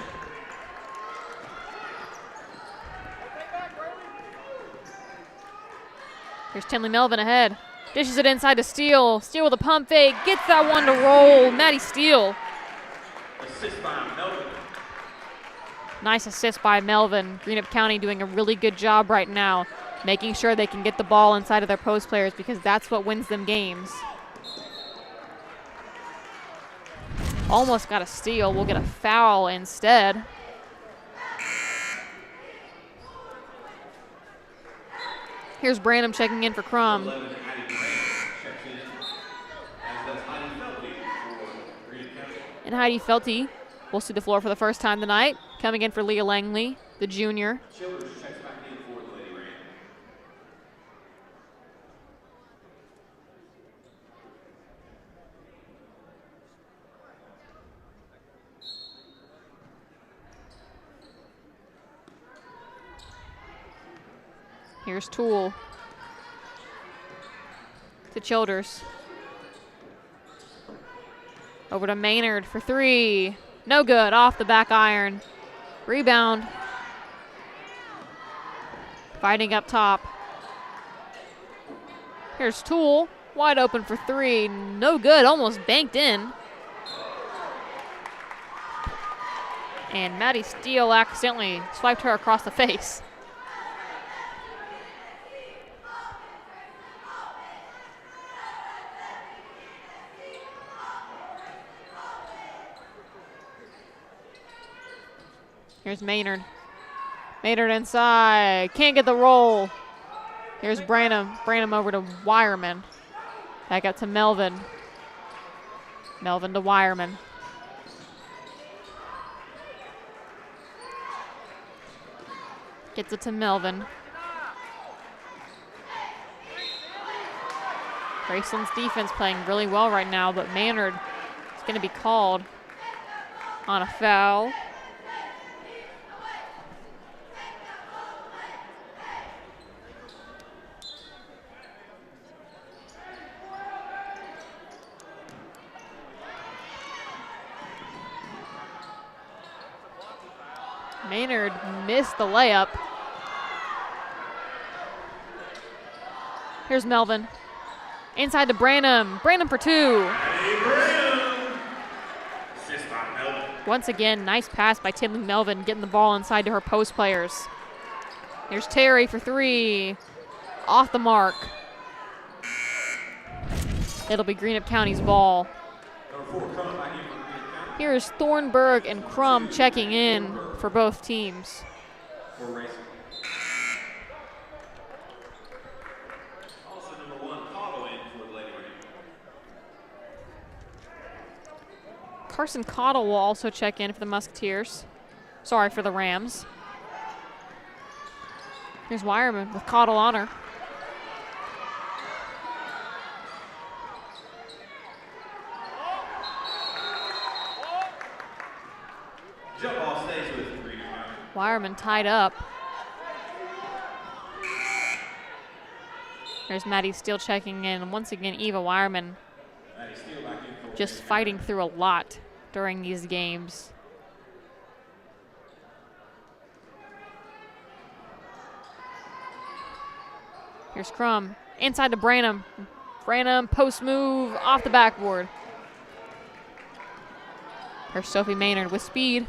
Here's Tinley Melvin ahead. Dishes it inside to Steele. Steele with a pump fake. Gets that one to roll. Maddie Steele. Assist by Melvin. Nice assist by Melvin. Greenup County doing a really good job right now, making sure they can get the ball inside of their post players because that's what wins them games. Almost got a steal. We'll get a foul instead. Here's Branham checking in for Crum. And Heidi Felty will see the floor for the first time tonight. Coming in for Leah Langley, the junior. Here's Toole to Childers. Over to Maynard for three. No good, off the back iron. Rebound. Fighting up top. Here's Toole, wide open for three. No good, almost banked in. And Maddie Steele accidentally swiped her across the face. Here's Maynard. Maynard inside. Can't get the roll. Here's Branham. Branham over to Wireman. Back up to Melvin. Melvin to Wireman. Gets it to Melvin. Raceland's defense playing really well right now, but Maynard is going to be called on a foul. Maynard missed the layup. Here's Melvin. Inside to Branham. Branham for two. Once again, nice pass by Tinley Melvin, getting the ball inside to her post players. Here's Terry for three. Off the mark. It'll be Greenup County's ball. Here's Thornburg and Crum checking in for both teams. Also number 1, Cottle in for the Lady Rams. Carson Cottle will also check in for the Musketeers. Sorry, for the Rams. Here's Wireman with Cottle on her. Jump ball stays with Greenup. Wireman tied up. There's Maddie Steele checking in. And once again, Eva Wireman just fighting through a lot during these games. Here's Crum. Inside to Branham. Branham, post move, off the backboard. Here's Sophie Maynard with speed.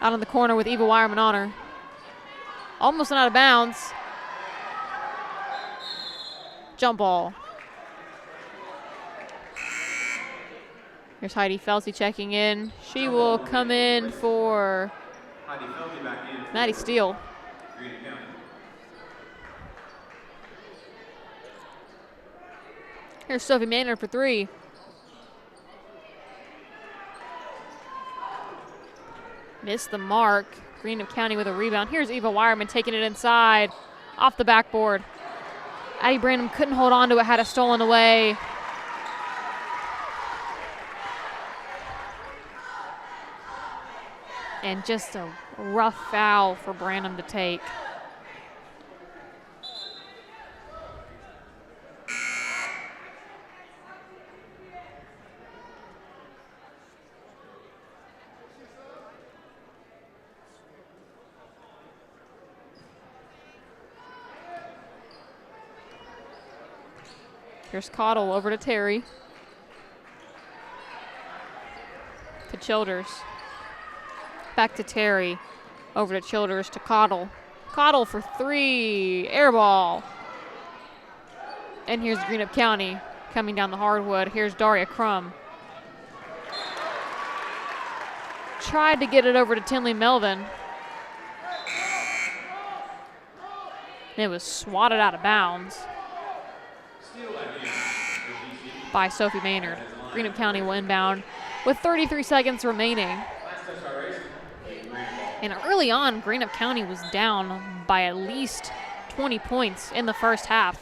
Out in the corner with Eva Wireman on her. Almost out of bounds. Jump ball. Here's Heidi Felsey checking in. She will come in for Maddie Steele. Here's Sophie Maynard for 3. Missed the mark. Greenup County with a rebound. Here's Eva Wireman taking it inside. Off the backboard. Addie Branham couldn't hold on to it, had it stolen away. And just a rough foul for Branham to take. Here's Cottle over to Terry. To Childers. Back to Terry. Over to Childers to Cottle. Cottle for 3. Air ball. And here's Greenup County coming down the hardwood. Here's Daria Crum. Tried to get it over to Tinley Melvin. It was swatted out of bounds by Sophie Maynard. Greenup County will inbound with 33 seconds remaining. And early on, Greenup County was down by at least 20 points in the first half.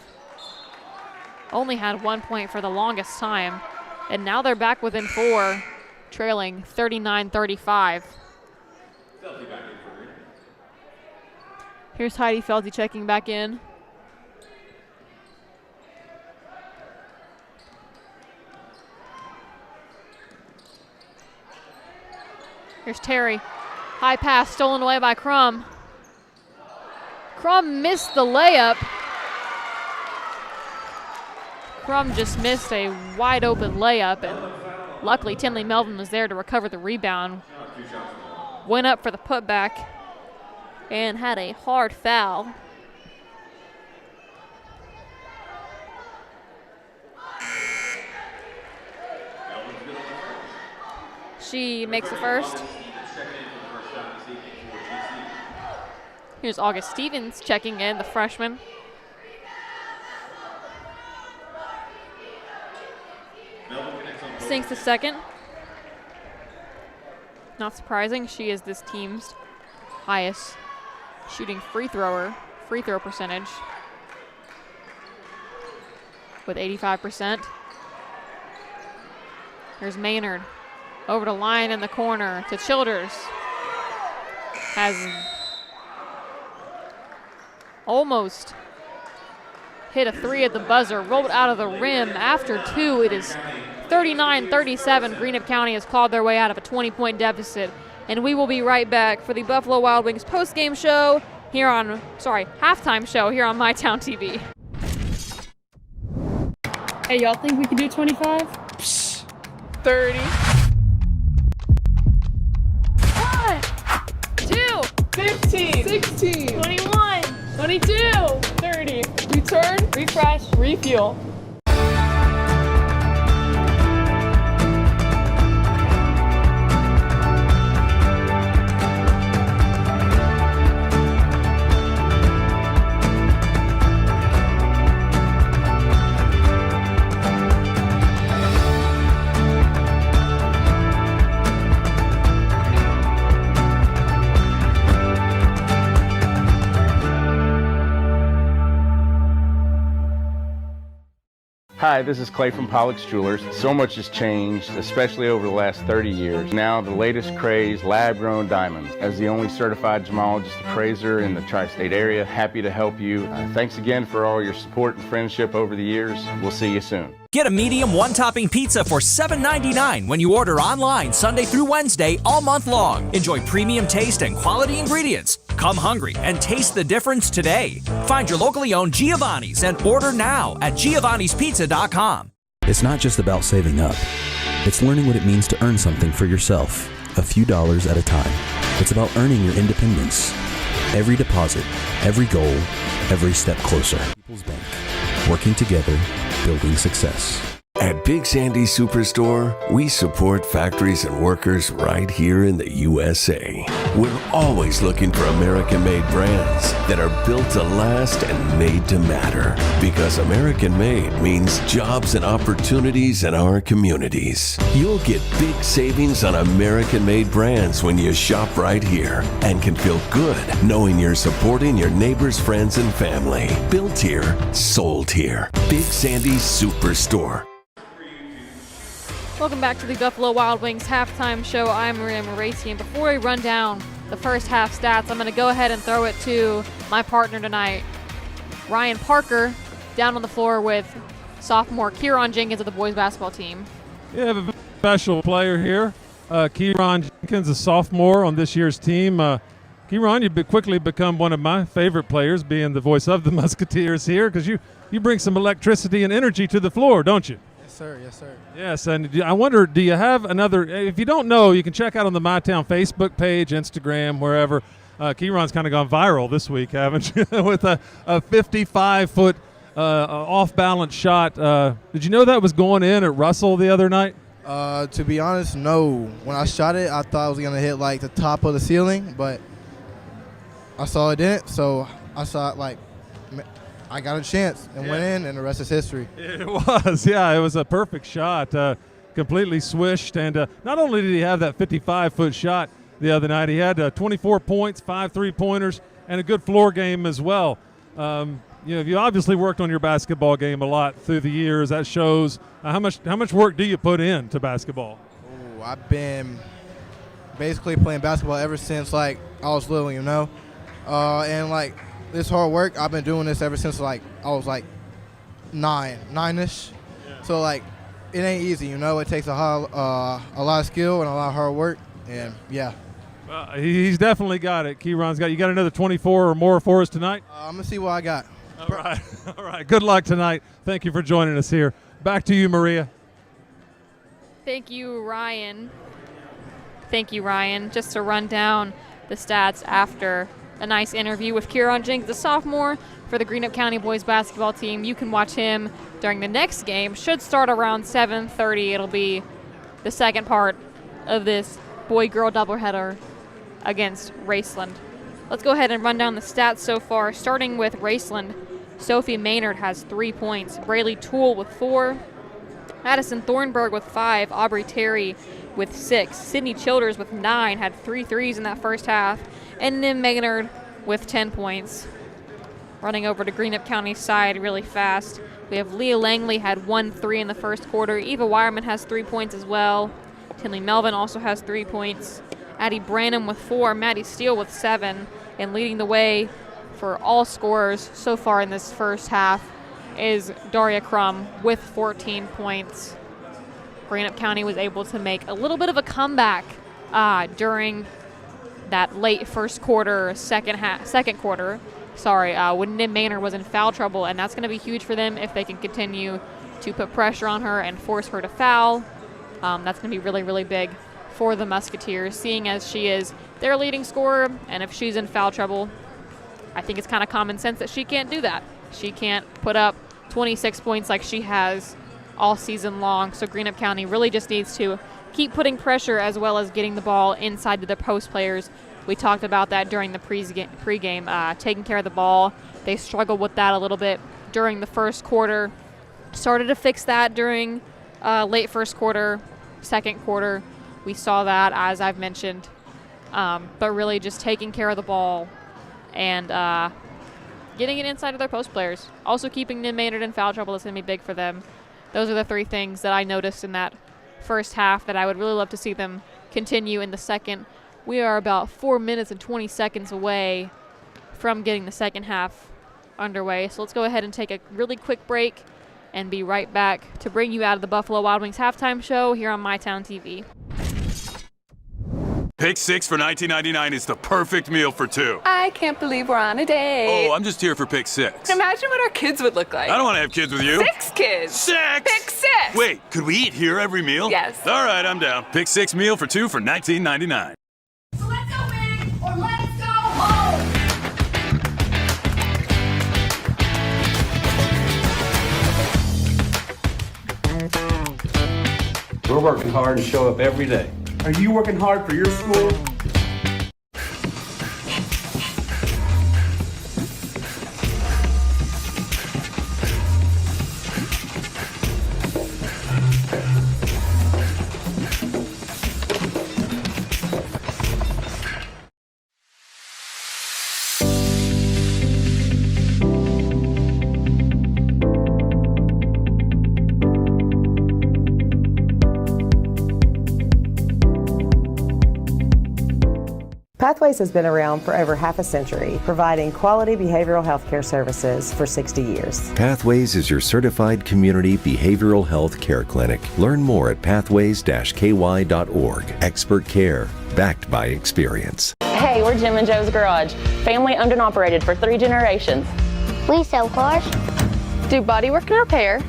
Only had 1 point for the longest time. And now they're back within 4, trailing 39-35. Here's Heidi Felsey checking back in. Here's Terry. High pass stolen away by Crum. Crum missed the layup. Crum just missed a wide open layup, and luckily Tinley Melvin was there to recover the rebound. Went up for the putback and had a hard foul. She makes the first. Here's August Stevens checking in, the freshman. Sinks the second. Not surprising, she is this team's highest shooting free throw percentage with 85%. Here's Maynard. Over to Lyon in the corner to Childers. Has almost hit a 3 at the buzzer, rolled out of the rim after 2. It is 39-37. Greenup County has clawed their way out of a 20-point deficit. And we will be right back for the Buffalo Wild Wings postgame show here on, halftime show here on MyTown TV. Hey, y'all think we can do 25? Psst. 30. 2, 15, 16, 21, 22, 30. return, Refresh. refuel. Hi, this is Clay from Pollock's Jewelers. So much has changed, especially over the last 30 years. Now the latest craze, lab-grown diamonds. As the only certified gemologist appraiser in the tri-state area, happy to help you. Thanks again for all your support and friendship over the years. We'll see you soon. Get a medium one-topping pizza for $7.99 when you order online Sunday through Wednesday all month long. Enjoy premium taste and quality ingredients. Come hungry and taste the difference today. Find your locally owned Giovanni's and order now at giovannispizza.com. It's not just about saving up. It's learning what it means to earn something for yourself, a few dollars at a time. It's about earning your independence. Every deposit, every goal, every step closer. People's Bank. Working together, building success. At Big Sandy Superstore, we support factories and workers right here in the USA. We're always looking for American-made brands that are built to last and made to matter. Because American-made means jobs and opportunities in our communities. You'll get big savings on American-made brands when you shop right here and can feel good knowing you're supporting your neighbors, friends, and family. Built here, sold here. Big Sandy Superstore. Welcome back to the Buffalo Wild Wings halftime show. I'm Maria Moraci, and before we run down the first half stats, I'm going to go ahead and throw it to my partner tonight, Ryan Parker, down on the floor with sophomore Kieran Jenkins of the boys basketball team. You have a special player here. Kieran Jenkins, a sophomore on this year's team. Kieran, you've quickly become one of my favorite players, being the voice of the Musketeers here, because you bring some electricity and energy to the floor, don't you? Yes, sir. Yes, sir. Yes, and I wonder, do you have another? If you don't know, you can check out on the MyTown Facebook page, Instagram, wherever. Kieran's kind of gone viral this week, haven't you? With a 55-foot off-balance shot. Did you know that was going in at Russell the other night? To be honest, no. When I shot it, I thought I was going to hit, like, the top of the ceiling, but I saw it didn't, so I saw it, like, I got a chance and went in, and the rest is history. It was, yeah. It was a perfect shot, completely swished. And not only did he have that 55-foot shot the other night, he had 24 points, 5 3-pointers, and a good floor game as well. You obviously worked on your basketball game a lot through the years. That shows. How much work do you put into basketball? Ooh, I've been basically playing basketball ever since, like, I was little, you know. And, like, this hard work, I've been doing this ever since, like, I was, like, nine-ish. Yeah. So, like, it ain't easy, you know. It takes a lot of skill and a lot of hard work, and, yeah. Well, he's definitely got it. Kieran's got. You got another 24 or more for us tonight? I'm going to see what I got. All right. All right. Good luck tonight. Thank you for joining us here. Back to you, Maria. Thank you, Ryan. Just to run down the stats after a nice interview with Kieran Jenkins, the sophomore for the Greenup County boys basketball team. You can watch him during the next game. Should start around 7:30. It'll be the second part of this boy-girl doubleheader against Raceland. Let's go ahead and run down the stats so far. Starting with Raceland, Sophie Maynard has 3 points. Braylee Toole with 4. Addison Thornburg with 5. Aubrey Terry with 6. Sydney Childers with 9. Had 3 threes in that first half. And Nim Maynard with 10 points. Running over to Greenup County's side really fast, we have Leah Langley had 1 3 in the first quarter. Eva Wireman has 3 points as well. Tinley Melvin also has 3 points. Addie Branham with 4. Maddie Steele with 7. And leading the way for all scorers so far in this first half is Daria Crum with 14 points. Greenup County was able to make a little bit of a comeback during that late first quarter, second quarter, when Nim Maynard was in foul trouble, and that's going to be huge for them if they can continue to put pressure on her and force her to foul. That's going to be really, really big for the Musketeers, seeing as she is their leading scorer, and if she's in foul trouble, I think it's kind of common sense that she can't do that. She can't put up 26 points like she has all season long, so Greenup County really just needs to keep putting pressure as well as getting the ball inside to the post players. We talked about that during the pregame, taking care of the ball. They struggled with that a little bit during the first quarter. Started to fix that during late first quarter, second quarter. We saw that, as I've mentioned. But really just taking care of the ball and getting it inside of their post players. Also keeping Nim Maynard in foul trouble is going to be big for them. Those are the 3 things that I noticed in that first half that I would really love to see them continue in the second. We are about 4 minutes and 20 seconds away from getting the second half underway. So let's go ahead and take a really quick break and be right back to bring you out of the Buffalo Wild Wings halftime show here on MyTown TV. Pick 6 for $19.99 is the perfect meal for two. I can't believe we're on a date. Oh, I'm just here for pick 6. Imagine what our kids would look like. I don't want to have kids with you. 6 kids. 6! Pick 6! Wait, could we eat here every meal? Yes. All right, I'm down. Pick 6 meal for two for $19.99. So let's go big or let's go home. We're working hard to show up every day. Are you working hard for your school? Pathways has been around for over half a century, providing quality behavioral health care services for 60 years. Pathways is your certified community behavioral health care clinic. Learn more at pathways-ky.org. Expert care, backed by experience. Hey, we're Jim and Joe's Garage. Family owned and operated for 3 generations. We sell cars, Do bodywork and repair.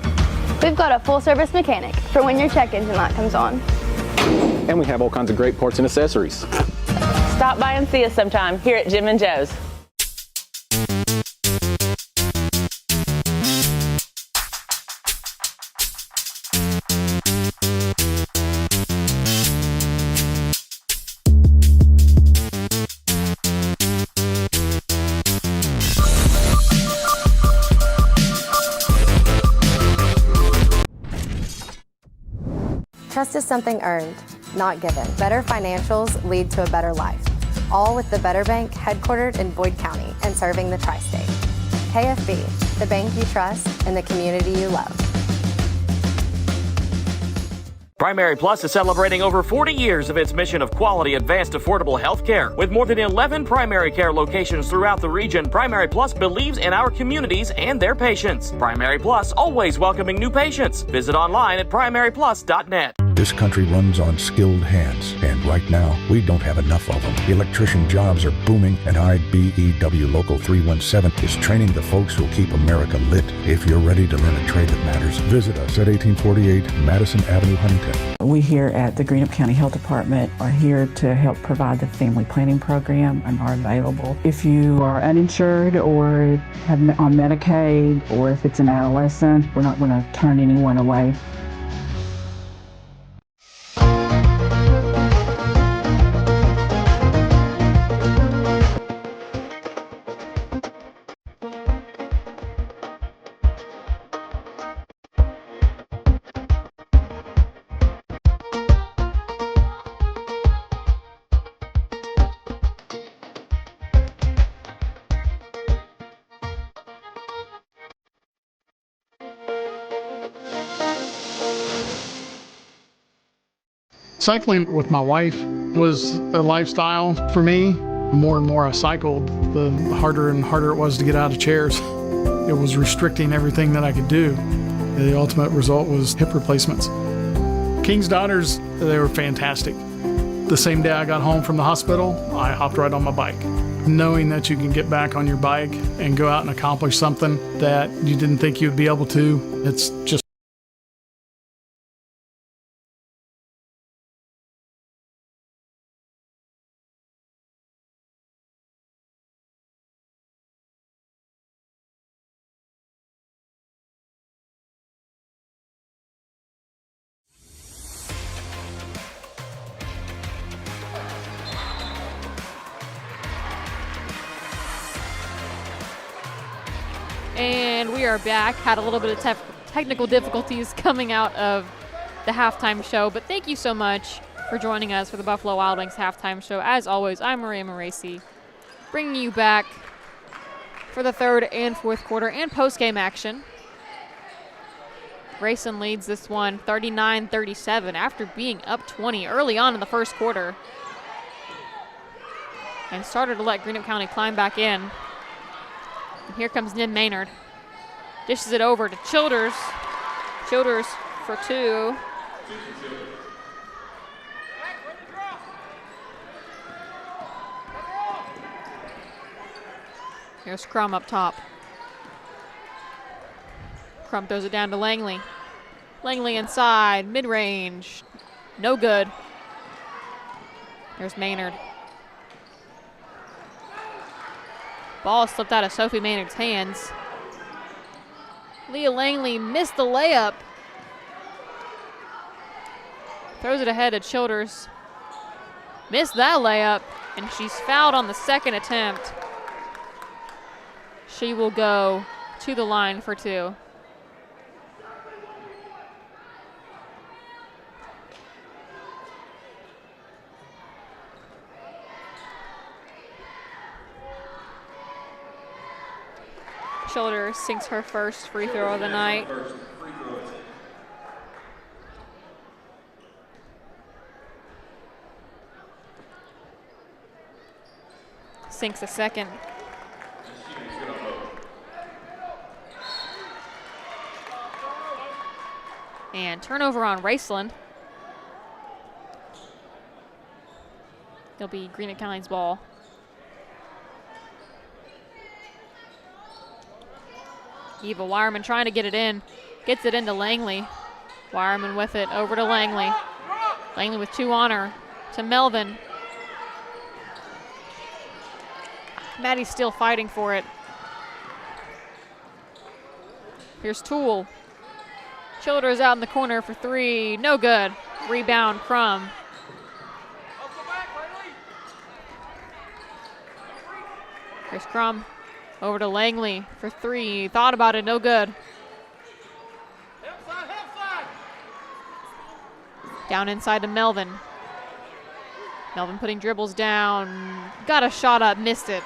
we've got a full-service mechanic for when your check engine light comes on. And we have all kinds of great parts and accessories. Stop by and see us sometime here at Jim and Joe's. Trust is something earned, not given. Better financials lead to a better life. All with the Better Bank, headquartered in Boyd County and serving the tri-state. KFB, the bank you trust and the community you love. Primary Plus is celebrating over 40 years of its mission of quality, advanced, affordable health care. With more than 11 primary care locations throughout the region, Primary Plus believes in our communities and their patients. Primary Plus, always welcoming new patients. Visit online at primaryplus.net. This country runs on skilled hands, and right now, we don't have enough of them. Electrician jobs are booming, and IBEW Local 317 is training the folks who'll keep America lit. If you're ready to learn a trade that matters, visit us at 1848 Madison Avenue, Huntington. We here at the Greenup County Health Department are here to help provide the family planning program and are available. If you are uninsured or have on Medicaid, or if it's an adolescent, we're not going to turn anyone away. Cycling with my wife was a lifestyle for me. The more and more I cycled, the harder and harder it was to get out of chairs. It was restricting everything that I could do. The ultimate result was hip replacements. King's Daughters, they were fantastic. The same day I got home from the hospital, I hopped right on my bike. Knowing that you can get back on your bike and go out and accomplish something that you didn't think you'd be able to, it's just And we are back. Had a little bit of technical difficulties coming out of the halftime show, but thank you so much for joining us for the Buffalo Wild Wings halftime show. As always, I'm Maria Moraci, bringing you back for the third and fourth quarter and post-game action. Raceland leads this one 39-37 after being up 20 early on in the first quarter, and started to let Greenup County climb back in. And here comes Nim Maynard. Dishes it over to Childers. Childers for 2. Here's Crum up top. Crum throws it down to Langley. Langley inside, mid-range. No good. There's Maynard. Ball slipped out of Sophie Maynard's hands. Leah Langley missed the layup. Throws it ahead to Childers. Missed that layup, and she's fouled on the second attempt. She will go to the line for 2. Childers sinks her first free throw of the night. Sinks a second. And turnover on Raceland. It'll be Greenup County's ball. Eva Wireman trying to get it in. Gets it into Langley. Wireman with it over to Langley. Langley with 2 on her. To Melvin. Maddie's still fighting for it. Here's Toole. Childers out in the corner for 3. No good. Rebound, Crum. Here's Crum. Over to Langley for 3. Thought about it, no good. Down inside to Melvin. Melvin putting dribbles down. Got a shot up, missed it.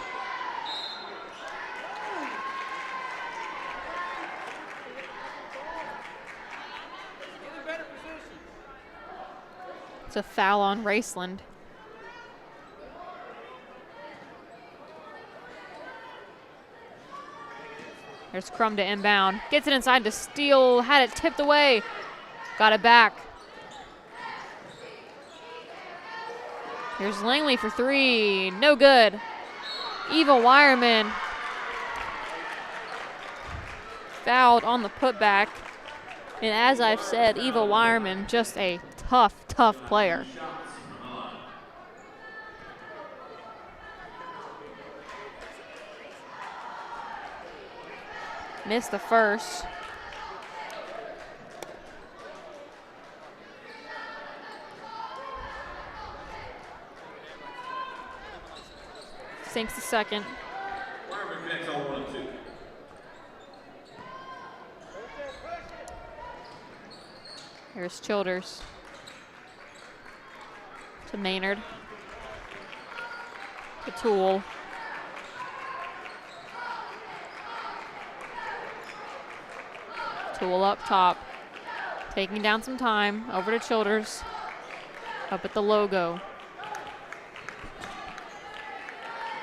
It's a foul on Raceland. There's Crum to inbound. Gets it inside to Steele. Had it tipped away. Got it back. Here's Langley for 3. No good. Eva Wireman fouled on the putback. And as I've said, Eva Wireman, just a tough player. Missed the first. Sinks the second. Here's Childers. To Maynard. To Toole. Toole up top. Taking down some time. Over to Childers. Up at the logo.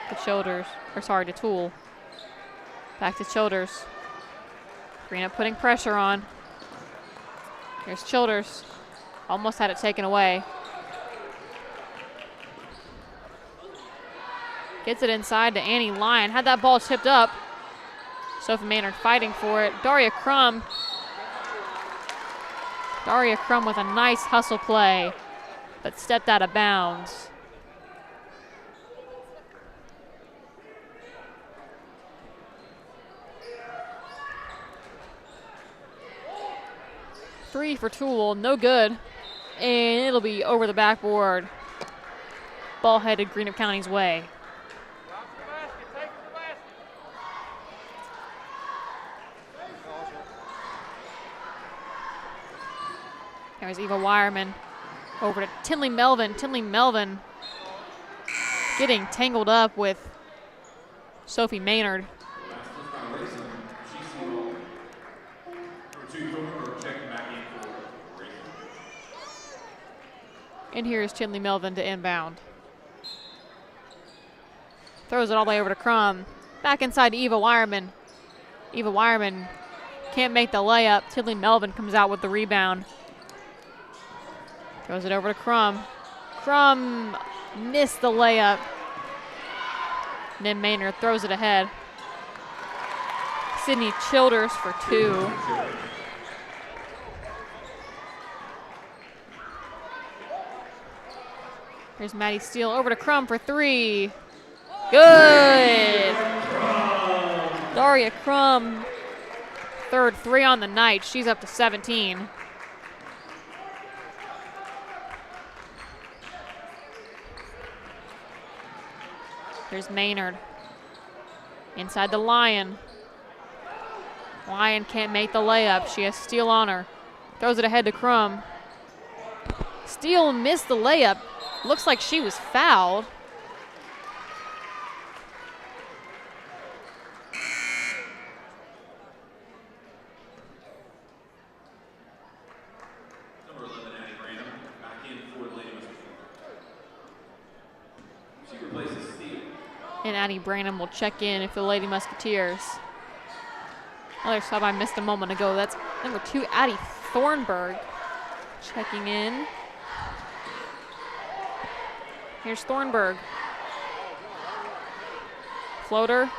To Childers. Or sorry, to Toole. Back to Childers. Greenup putting pressure on. Here's Childers. Almost had it taken away. Gets it inside to Annie Lyon. Had that ball tipped up. Sophie Maynard fighting for it. Daria Crum. Daria Crum with a nice hustle play, but stepped out of bounds. Three for Toole, no good. And it'll be over the backboard. Ball headed Greenup County's way. There's Eva Wireman over to Tinley Melvin. Tinley Melvin getting tangled up with Sophie Maynard. And here's Tinley Melvin to inbound. Throws it all the way over to Crum. Back inside to Eva Wireman. Eva Wireman can't make the layup. Tinley Melvin comes out with the rebound. Throws it over to Crum. Crum missed the layup. Nim Maynard throws it ahead. Sydney Childers for 2. Here's Maddie Steele over to Crum for 3. Good. Daria Crum, third 3 on the night. She's up to 17. Here's Maynard. Inside the Lion. Lion can't make the layup. She has Steele on her. Throws it ahead to Crum. Steele missed the layup. Looks like she was fouled. Number 11, Addie Branham, back in for the Lady Musketeers. She replaces Steele. And Addie Branham will check in for the Lady Musketeers. Another sub I missed a moment ago. That's number 2, Addie Thornburg, checking in. Here's Thornburg. Floater.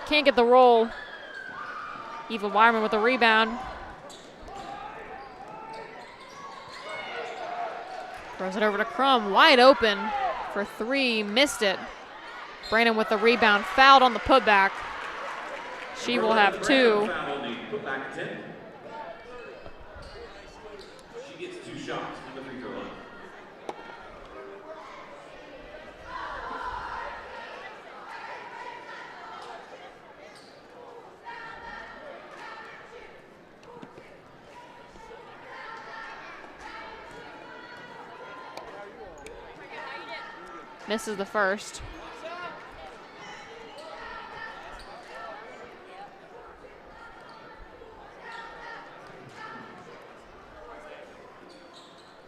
Can't get the roll. Eva Wyman with a rebound. Throws it over to Crum. Wide open for 3. Missed it. Brandon with the rebound. Fouled on the putback. She will have 2. She gets 2 shots from the free throw line. Misses the first.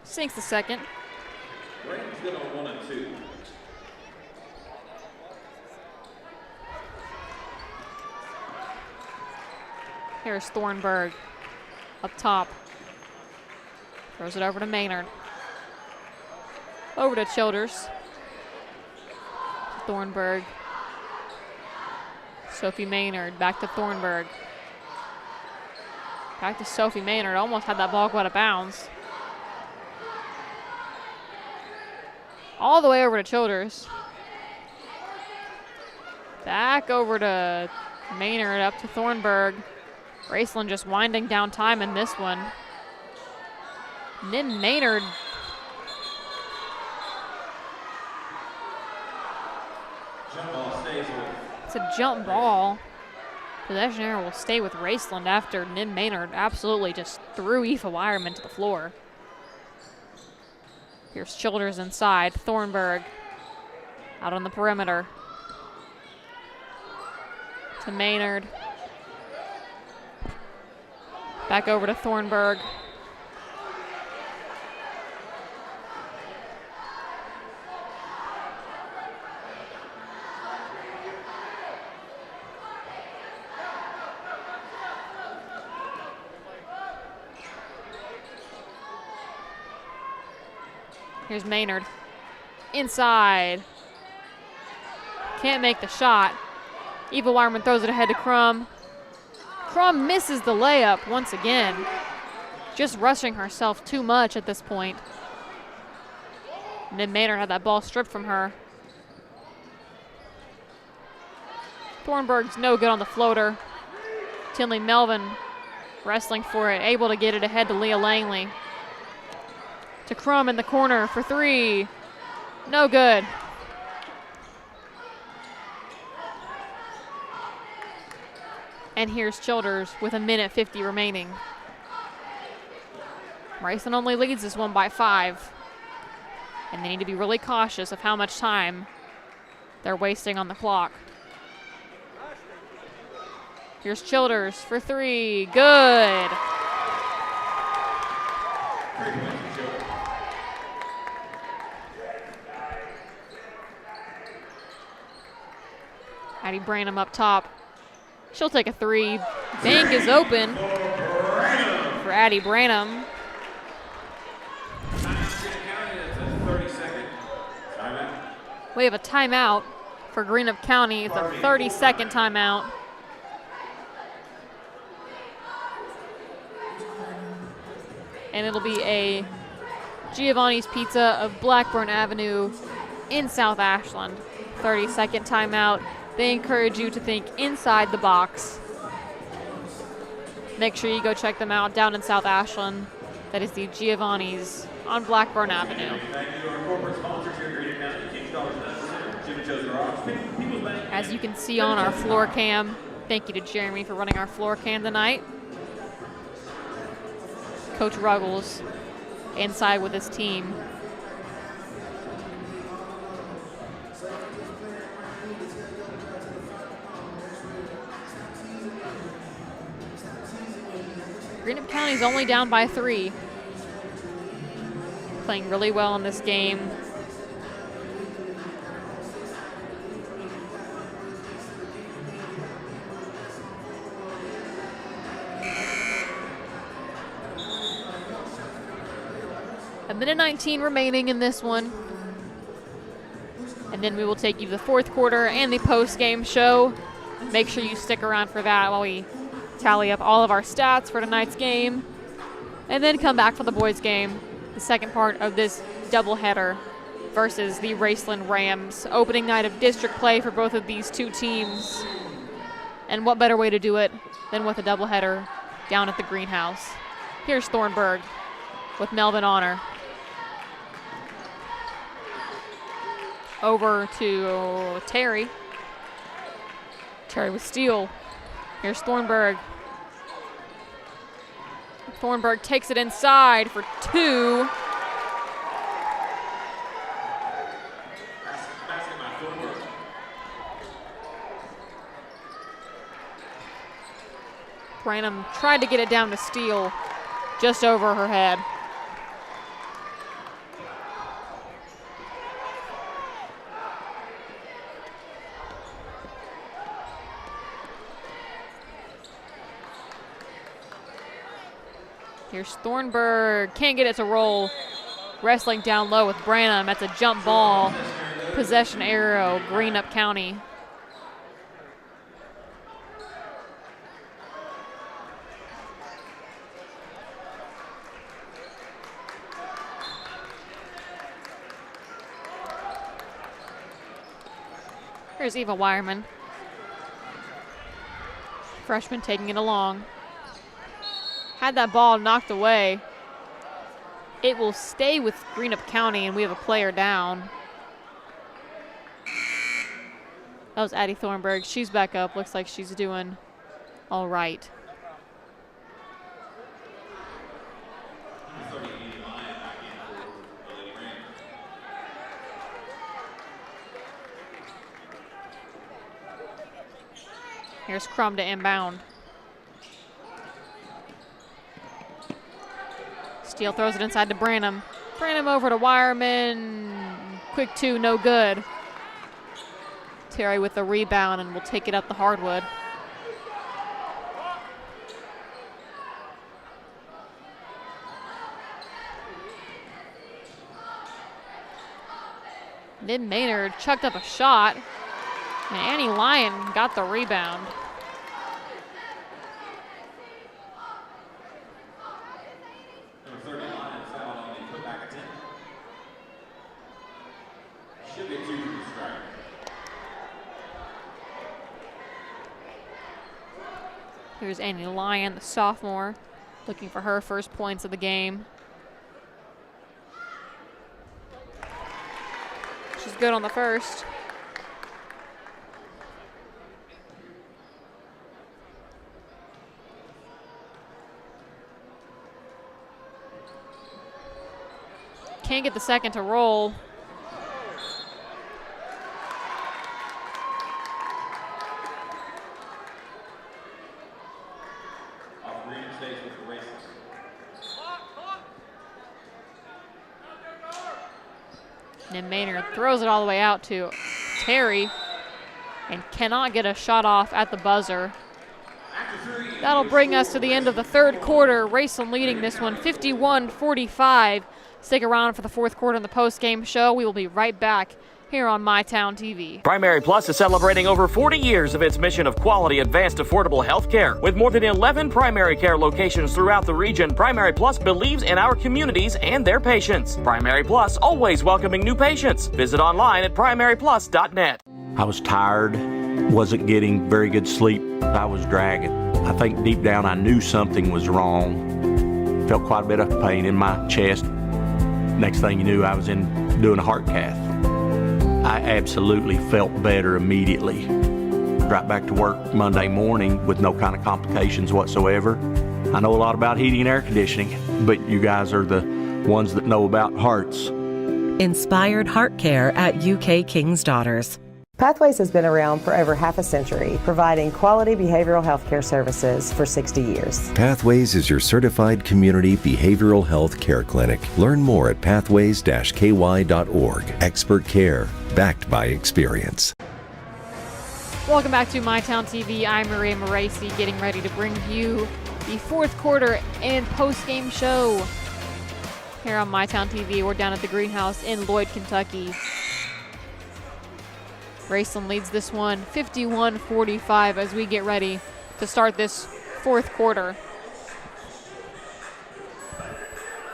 Sinks the second. Brandon's good on 1 and 2. Here's Thornburg up top. Throws it over to Maynard. Over to Childers. Thornburg. Sophie Maynard back to Thornburg. Back to Sophie Maynard. Almost had that ball go out of bounds. All the way over to Childers. Back over to Maynard, up to Thornburg. Raceland just winding down time in this one. Nim Maynard. Jump ball stays with. It's a jump ball. Possession error will stay with Raceland after Nim Maynard absolutely just threw Aoife Wireman to the floor. Here's Childers inside. Thornburg out on the perimeter. To Maynard. Back over to Thornburg. Here's Maynard. Inside. Can't make the shot. Eva Wireman throws it ahead to Crum. Crum misses the layup once again. Just rushing herself too much at this point. And then Maynard had that ball stripped from her. Thornburg's no good on the floater. Tinley Melvin wrestling for it, able to get it ahead to Leah Langley. To Crum in the corner for 3. No good. And here's Childers with 1:50 remaining. Raceland only leads this one by 5. And they need to be really cautious of how much time they're wasting on the clock. Here's Childers for 3. Good. Addie Branham up top. She'll take a three. Bank is open for Addie Branham. We have a timeout for Greenup County. It's a 30-second timeout. And it'll be a Giovanni's Pizza of Blackburn Avenue in South Ashland. 30-second timeout. They encourage you to think inside the box. Make sure you go check them out down in South Ashland. That is the Giovanni's on Blackburn Avenue. As you can see on our floor cam, thank you to Jeremy for running our floor cam tonight. Coach Ruggles inside with his team. Greenup County's only down by 3. Playing really well in this game. A minute 19 remaining in this one. And then we will take you to the fourth quarter and the post-game show. Make sure you stick around for that while we tally up all of our stats for tonight's game. And then come back for the boys' game, the second part of this doubleheader versus the Raceland Rams. Opening night of district play for both of these two teams. And what better way to do it than with a doubleheader down at the greenhouse. Here's Thornburg with Melvin Honor. Over to Terry. Terry with steal. Here's Thornburg. Thornburg takes it inside for 2. Branham tried to get it down to steal, just over her head. Here's Thornburg, can't get it to roll. Wrestling down low with Branham. That's a jump ball. Possession arrow, Greenup County. Here's Eva Wireman. Freshman taking it along. Had that ball knocked away. It will stay with Greenup County, and we have a player down. That was Addie Thornburg. She's back up. Looks like she's doing all right. Here's Crum to inbound. Steele throws it inside to Branham. Branham over to Wireman. Quick 2, no good. Terry with the rebound, and will take it up the hardwood. Then Maynard chucked up a shot, and Annie Lyon got the rebound. Here's Annie Lyon, the sophomore, looking for her first points of the game. She's good on the first. Can't get the second to roll. And Maynard throws it all the way out to Terry and cannot get a shot off at the buzzer. That'll bring us to the end of the third quarter. Raceland leading this one 51-45. Stick around for the fourth quarter in the post-game show. We will be right back here on MyTown TV. Primary Plus is celebrating over 40 years of its mission of quality, advanced, affordable health care. With more than 11 primary care locations throughout the region, Primary Plus believes in our communities and their patients. Primary Plus, always welcoming new patients. Visit online at primaryplus.net. I was tired, wasn't getting very good sleep. I was dragging. I think deep down I knew something was wrong. Felt quite a bit of pain in my chest. Next thing you knew, I was doing a heart cath. I absolutely felt better immediately. Right back to work Monday morning with no kind of complications whatsoever. I know a lot about heating and air conditioning, but you guys are the ones that know about hearts. Inspired heart care at UK King's Daughters. Pathways has been around for over half a century, providing quality behavioral health care services for 60 years. Pathways is your certified community behavioral health care clinic. Learn more at pathways-ky.org. Expert care, backed by experience. Welcome back to MyTown TV. I'm Maria Moraci, getting ready to bring you the fourth quarter and post-game show here on MyTown TV. We're down at the greenhouse in Lloyd, Kentucky. Raceland leads this one 51-45 as we get ready to start this fourth quarter.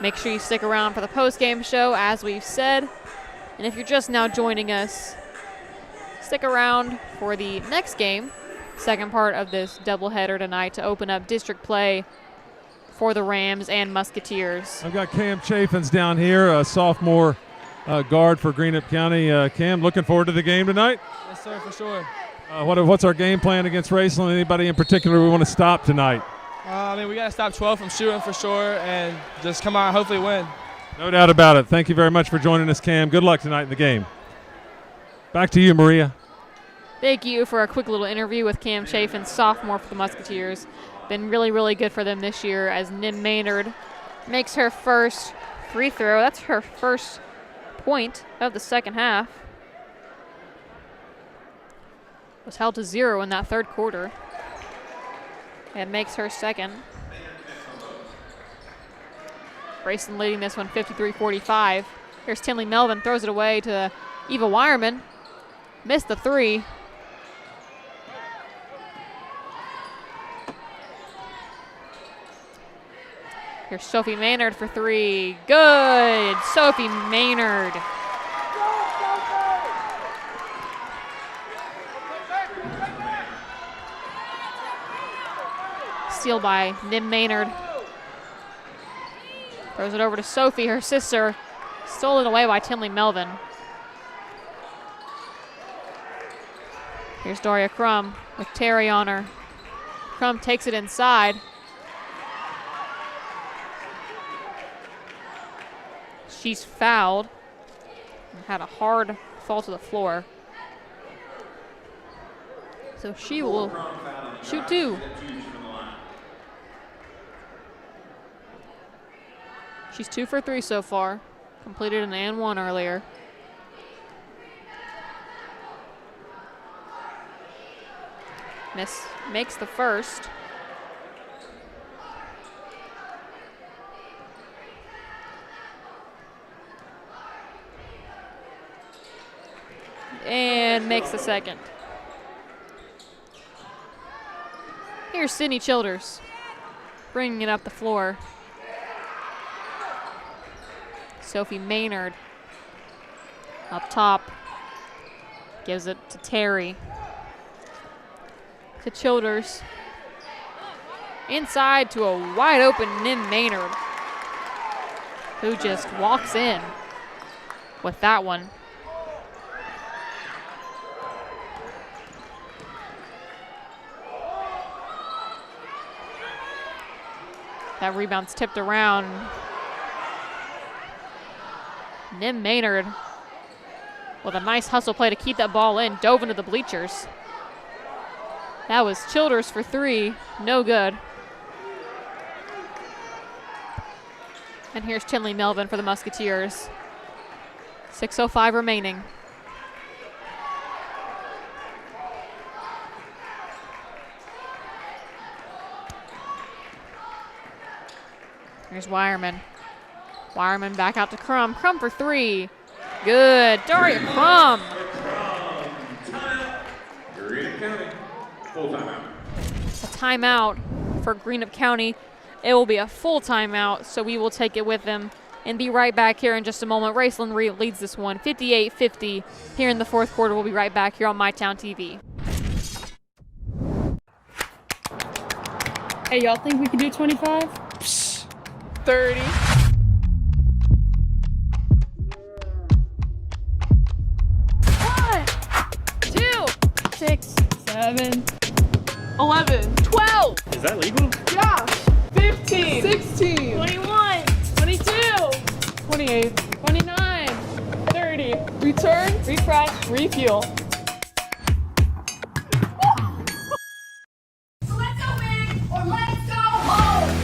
Make sure you stick around for the post-game show, as we've said. And if you're just now joining us, stick around for the next game, second part of this doubleheader tonight, to open up district play for the Rams and Musketeers. I've got Cam Chaffins down here, a sophomore guard for Greenup County. Cam, looking forward to the game tonight? Yes, sir, for sure. What's our game plan against Raceland? Anybody in particular we want to stop tonight? We got to stop 12 from shooting for sure and just come out and hopefully win. No doubt about it. Thank you very much for joining us, Cam. Good luck tonight in the game. Back to you, Maria. Thank you for a quick little interview with Cam Chaffins, sophomore for the Musketeers. Been really, really good for them this year as Nim Maynard makes her first free throw. That's her first point of the second half. Was held to 0 in that third quarter and makes her second. Raceland leading this one 53-45. Here's Tinley Melvin, throws it away to Eva Wireman. Missed the three. Here's Sophie Maynard for three. Good, Sophie Maynard. Steal by Nim Maynard. Throws it over to Sophie, her sister. Stolen away by Tinley Melvin. Here's Daria Crum with Terry on her. Crum takes it inside. She's fouled and had a hard fall to the floor. So she will shoot two. She's 2 for 3 so far. Completed an and one earlier. Miss makes the first. And makes the second. Here's Sydney Childers bringing it up the floor. Sophie Maynard up top, gives it to Terry. To Childers. Inside to a wide open Nim Maynard, who just walks in with that one. That rebound's tipped around. Nim Maynard with a nice hustle play to keep that ball in, dove into the bleachers. That was Childers for three, no good. And here's Tinley Melvin for the Musketeers. 6:05 remaining. Here's Wireman. Wireman back out to Crum. Crum for three. Good. Daria Crum. Greenup County, full timeout. A timeout for Greenup County. It will be a full timeout, so we will take it with them and be right back here in just a moment. Raceland leads this one 58-50 here in the fourth quarter. We'll be right back here on MyTown TV. Hey, y'all think we can do 25? 30. One, 2, 6, 7, 11. 12. Is that legal? Josh. 15. 16. 21, 22, 28. 29, 30. Return. refresh. Refuel. So let's go big or let's go home.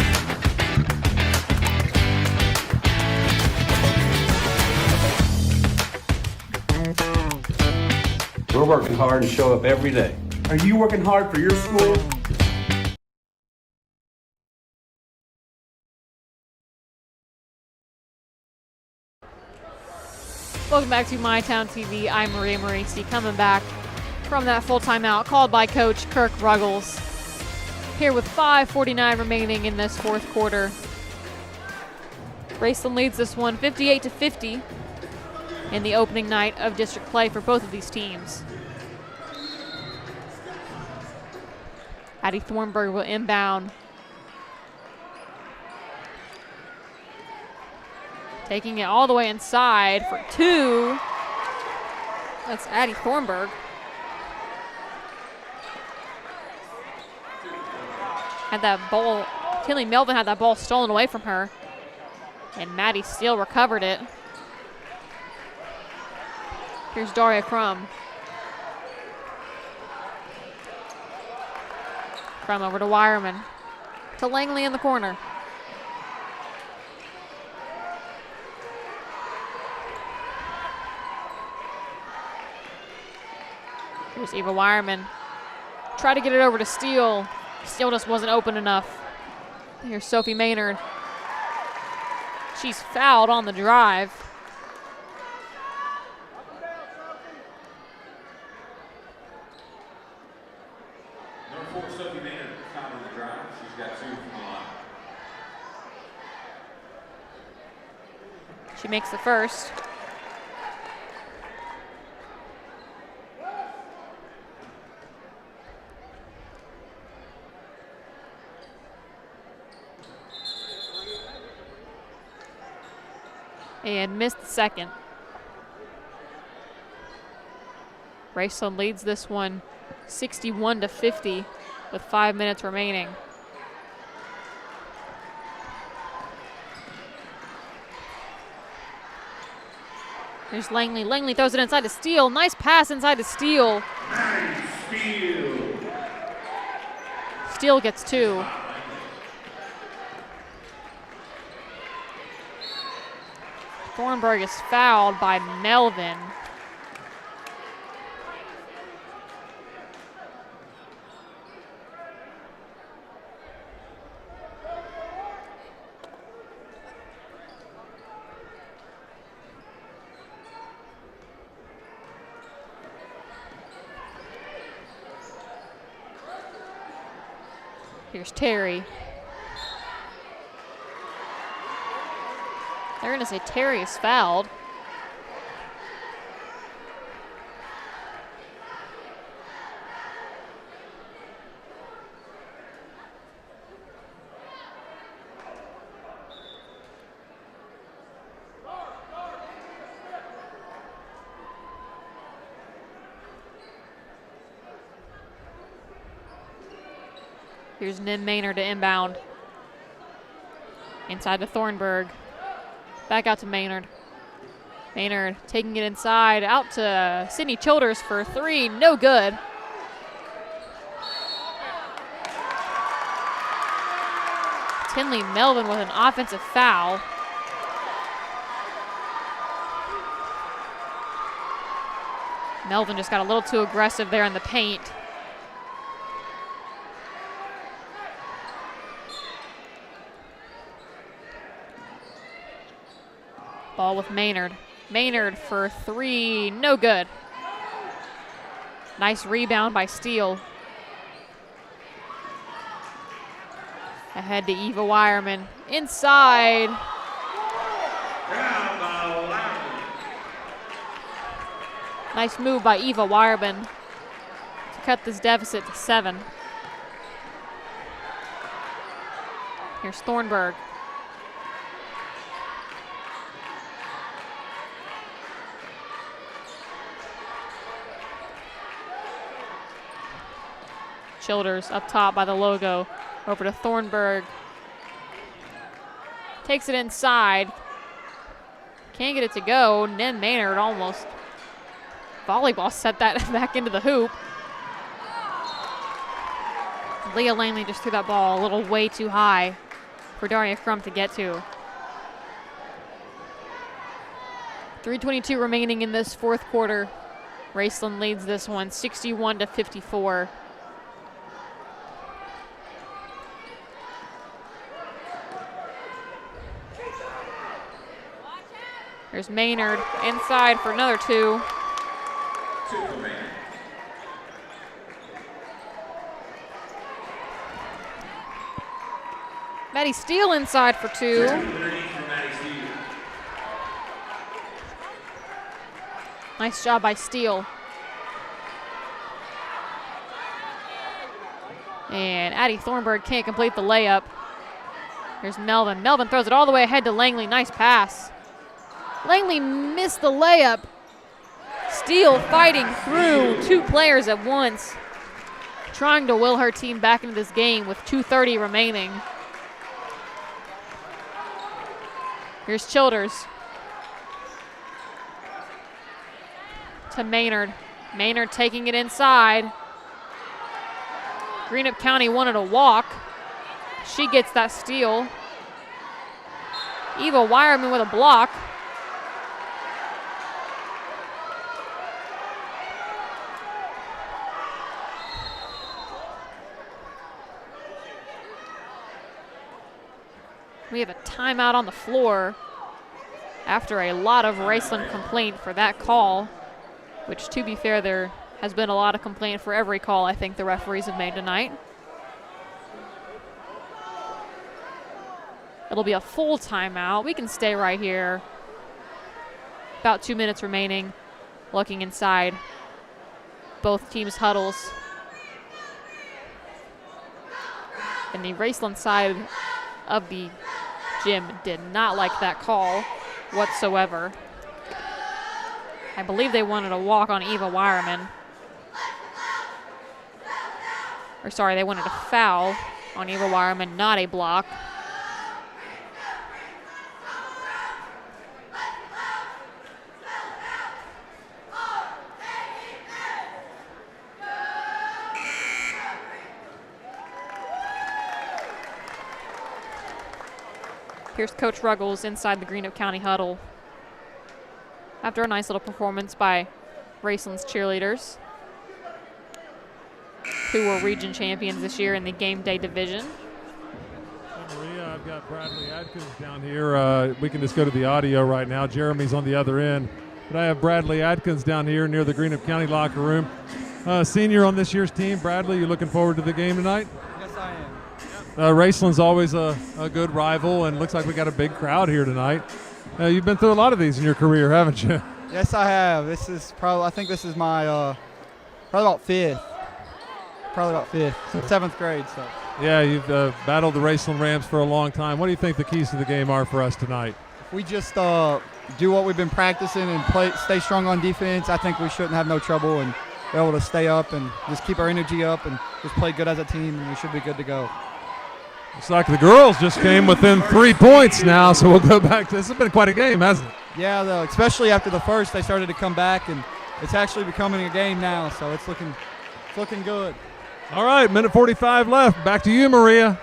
We're working hard and show up every day. Are you working hard for your school? Welcome back to MyTown TV. I'm Maria Marisi, coming back from that full timeout called by Coach Kirk Ruggles. Here with 5:49 remaining in this fourth quarter. Raceland leads this one 58-50 in the opening night of district play for both of these teams. Addie Thornburg will inbound. Taking it all the way inside for two. That's Addie Thornburg. Had that ball, Kinley Melvin had that ball stolen away from her. And Maddie Steele recovered it. Here's Daria Crum. Crum over to Wireman. To Langley in the corner. Here's Eva Wireman. Try to get it over to Steele. Steele just wasn't open enough. Here's Sophie Maynard. She's fouled on the drive. Number 4, Sophie Maynard, fouled on the drive. She's got 2 from the line. She makes the first. And missed the second. Raceland leads this one 61-50 with 5 minutes remaining. There's Langley. Langley throws it inside to Steele. Nice pass inside to Steele. Steele gets 2. Thornburg is fouled by Melvin. Here's Terry. They're going to say Terry is fouled. Here's Nim Maynard to inbound. Inside to Thornburg. Back out to Maynard. Maynard taking it inside, out to Sydney Childers for 3, no good. Tinley Melvin with an offensive foul. Melvin just got a little too aggressive there in the paint. Ball with Maynard. Maynard for 3, no good. Nice rebound by Steele. Ahead to Eva Wireman. Inside. Nice move by Eva Wireman to cut this deficit to 7. Here's Thornburg. Childers up top by the logo. Over to Thornburg. Takes it inside. Can't get it to go. And then Maynard almost volleyball set that back into the hoop. Leah Langley just threw that ball a little way too high for Daria Crum to get to. 3:22 remaining in this fourth quarter. Raceland leads this one 61-54. There's Maynard inside for another 2. Maddie Steele inside for 2. Nice job by Steele. And Addie Thornburg can't complete the layup. Here's Melvin. Melvin throws it all the way ahead to Langley. Nice pass. Langley missed the layup. Steele fighting through 2 players at once, trying to will her team back into this game with 2:30 remaining. Here's Childers to Maynard. Maynard taking it inside. Greenup County wanted a walk. She gets that steal. Eva Wireman with a block. We have a timeout on the floor after a lot of Raceland complaint for that call, which, to be fair, there has been a lot of complaint for every call I think the referees have made tonight. It'll be a full timeout. We can stay right here. About 2 minutes remaining. Looking inside both teams' huddles. And the Raceland side of the gym did not like that call whatsoever. I believe they wanted a walk on Eva Wireman. Or sorry, they wanted a foul on Eva Wireman, not a block. Here's Coach Ruggles inside the Greenup County huddle after a nice little performance by Raceland's cheerleaders, who were region champions this year in the game day division. Maria, I've got Bradley Adkins down here. We can just go to the audio right now. Jeremy's on the other end. But I have Bradley Adkins down here near the Greenup County locker room. Senior on this year's team. Bradley, you looking forward to the game tonight? Yes, I am. Raceland's always a good rival, and looks like we got a big crowd here tonight. You've been through a lot of these in your career, haven't you? Yes, I have. This is probably, I think this is my, probably about fifth. So 7th grade, so. Yeah, you've battled the Raceland Rams for a long time. What do you think the keys to the game are for us tonight? If we just do what we've been practicing and stay strong on defense, I think we shouldn't have no trouble and be able to stay up and just keep our energy up and just play good as a team, and we should be good to go. Looks like the girls just came within 3 points now, so we'll go back to this. Has been quite a game, hasn't it? Yeah, though, especially after the first, they started to come back, and it's actually becoming a game now, so it's looking good. All right, minute 45 left. Back to you, Maria.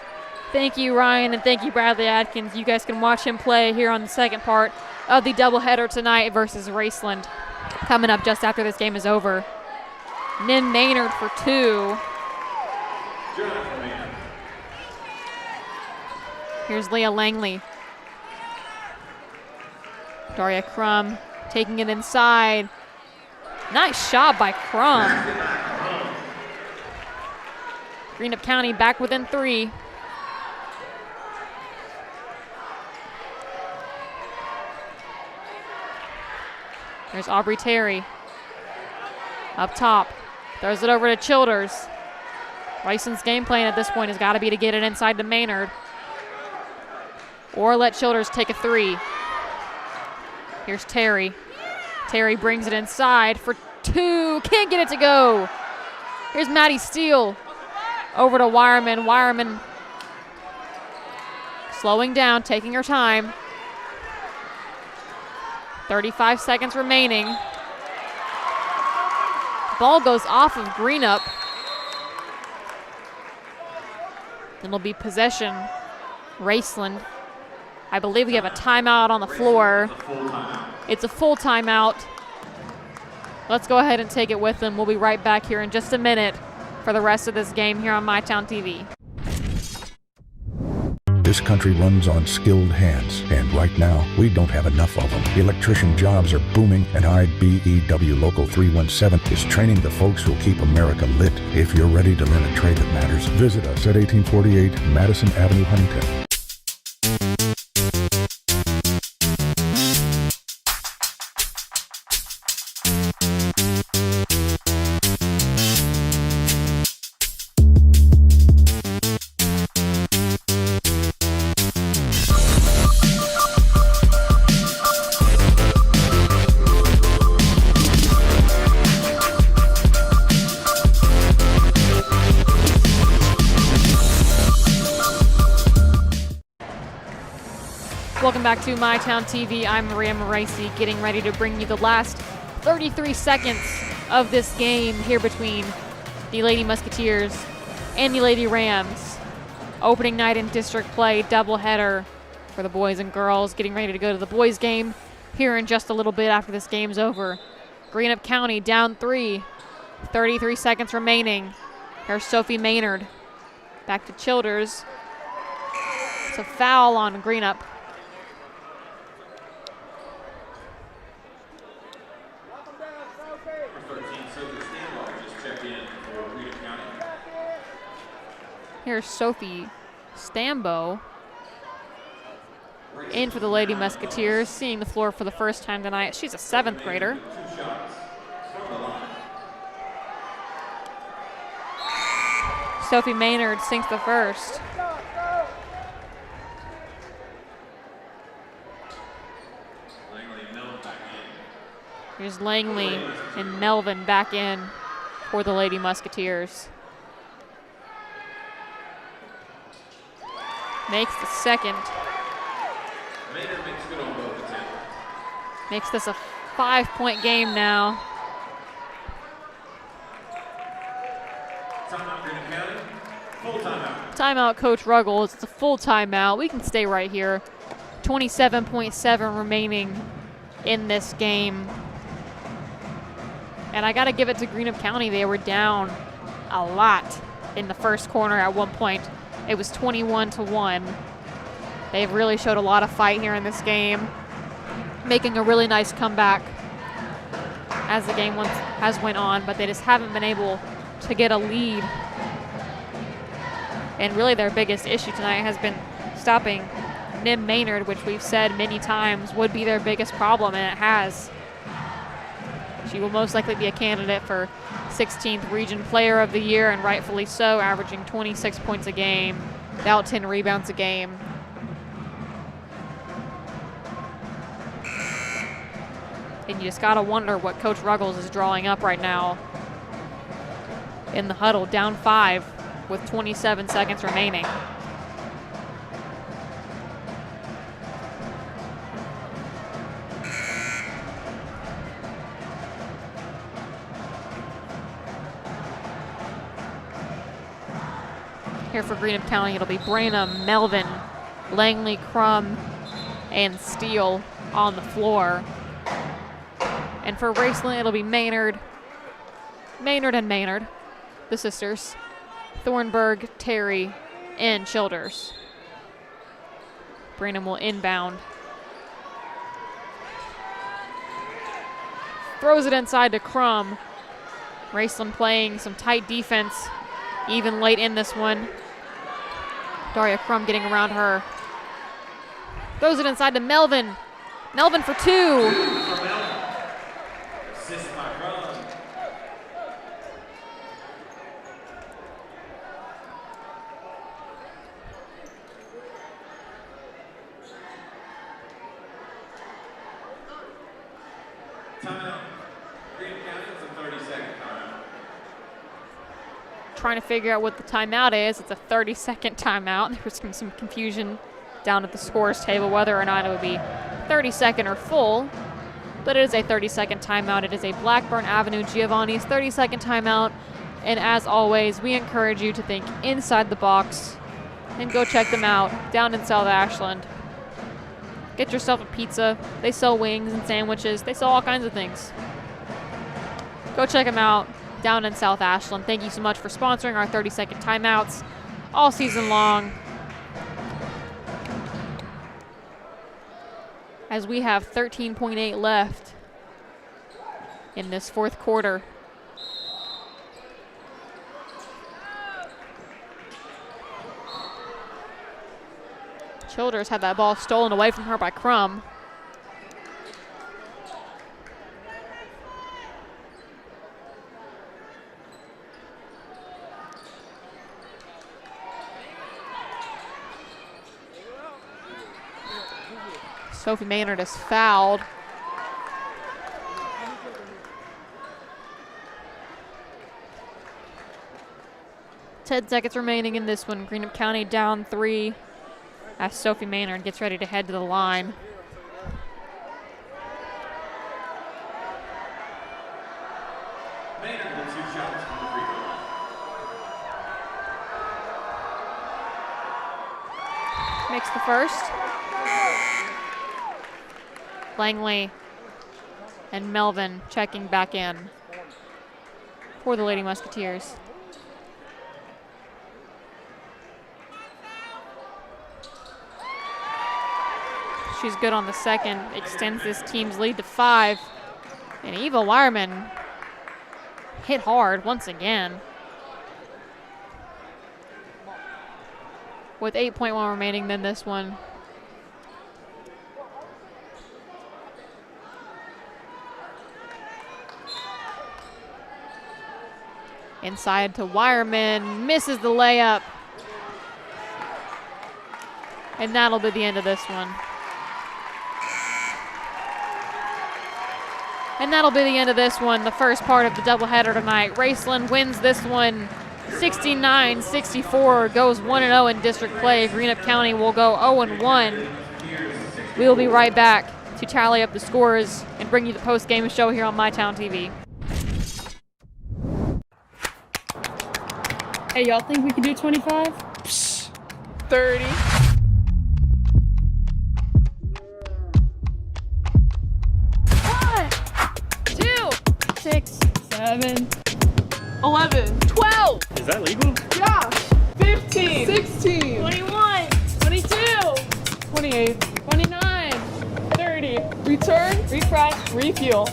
Thank you, Ryan, and thank you, Bradley Adkins. You guys can watch him play here on the second part of the doubleheader tonight versus Raceland, coming up just after this game is over. Nin Maynard for 2. Here's Leah Langley. Daria Crum taking it inside. Nice shot by Crum. Greenup County back within 3. There's Aubrey Terry. Up top. Throws it over to Childers. Raceland's game plan at this point has got to be to get it inside to Maynard. Or let Childers take a 3. Here's Terry. Terry brings it inside for 2. Can't get it to go. Here's Maddie Steele. Over to Wireman. Wireman slowing down, taking her time. 35 seconds remaining. Ball goes off of Greenup. It'll be possession. Raceland. I believe we have a timeout on the floor. It's a full timeout. Let's go ahead and take it with them. We'll be right back here in just a minute for the rest of this game here on MyTown TV. This country runs on skilled hands, and right now, we don't have enough of them. Electrician jobs are booming, and IBEW Local 317 is training the folks who'll keep America lit. If you're ready to learn a trade that matters, visit us at 1848 Madison Avenue, Huntington. Welcome back to MyTown TV. I'm Maria Moraci, getting ready to bring you the last 33 seconds of this game here between the Lady Musketeers and the Lady Rams. Opening night in district play, doubleheader for the boys and girls, getting ready to go to the boys game here in just a little bit after this game's over. Greenup County down 3, 33 seconds remaining. Here's Sophie Maynard. Back to Childers. It's a foul on Greenup. Here's Sophie Stambo in for the Lady Musketeers, seeing the floor for the first time tonight. She's a 7th grader. Sophie Maynard sinks the first. Here's Langley and Melvin back in for the Lady Musketeers. Makes the second. Makes this a 5-point game now. Timeout, Coach Ruggles. It's a full timeout. We can stay right here. 27.7 remaining in this game. And I got to give it to Greenup County. They were down a lot in the first quarter at one point. It was 21-1. They've really showed a lot of fight here in this game, making a really nice comeback as the game has went on, but they just haven't been able to get a lead. And really their biggest issue tonight has been stopping Nim Maynard, which we've said many times would be their biggest problem, and it has. She will most likely be a candidate for 16th Region Player of the Year, and rightfully so, averaging 26 points a game, about 10 rebounds a game. And you just gotta wonder what Coach Ruggles is drawing up right now in the huddle, down 5 with 27 seconds remaining. Here for Greenup County, it'll be Branham, Melvin, Langley, Crum, and Steele on the floor. And for Raceland, it'll be Maynard, and Maynard, the sisters, Thornburg, Terry, and Childers. Branham will inbound. throws it inside to Crum. Raceland playing some tight defense even late in this one. Daria Crum getting around her. Throws it inside to Melvin. Melvin for 2. Assist by Crum. Timeout. Greenup County has a 30-second timeout. Trying to figure out what the timeout is. It's a 30-second timeout. There was some confusion down at the scores table whether or not it would be 30-second or full, but it is a 30-second timeout. It is a Blackburn Avenue Giovanni's 30-second timeout, and as always, we encourage you to think inside the box and go check them out down in South Ashland. Get yourself a pizza. They sell wings and sandwiches. They sell all kinds of things. Go check them out down in South Ashland. Thank you so much for sponsoring our 30-second timeouts all season long. As we have 13.8 left in this fourth quarter. Childers had that ball stolen away from her by Crum. Sophie Maynard is fouled. Ten seconds remaining in this one. Greenup County down 3 as Sophie Maynard gets ready to head to the line. Maynard with 2 shots from the free throw line. Makes the first. Langley and Melvin checking back in for the Lady Musketeers. She's good on the second, extends this team's lead to 5. And Eva Wireman hit hard once again. With 8.1 remaining in this one. Inside to Wireman, misses the layup. And that'll be the end of this one. And that'll be the end of this one, the first part of the doubleheader tonight. Raceland wins this one 69-64, goes 1-0 in district play. Greenup County will go 0-1. We will be right back to tally up the scores and bring you the post-game show here on MyTown TV. Hey, y'all think we can do 25? 30. 6, 7, 11. 12. Is that legal? Yeah. 15. 16. 21, 22, 28. 29. 30. Return. Refresh. Refuel.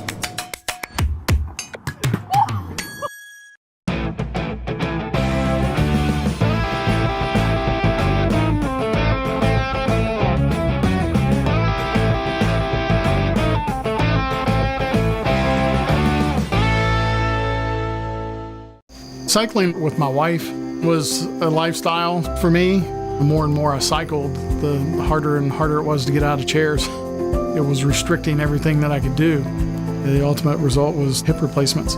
Cycling with my wife was a lifestyle for me. The more and more I cycled, the harder and harder it was to get out of chairs. It was restricting everything that I could do. The ultimate result was hip replacements.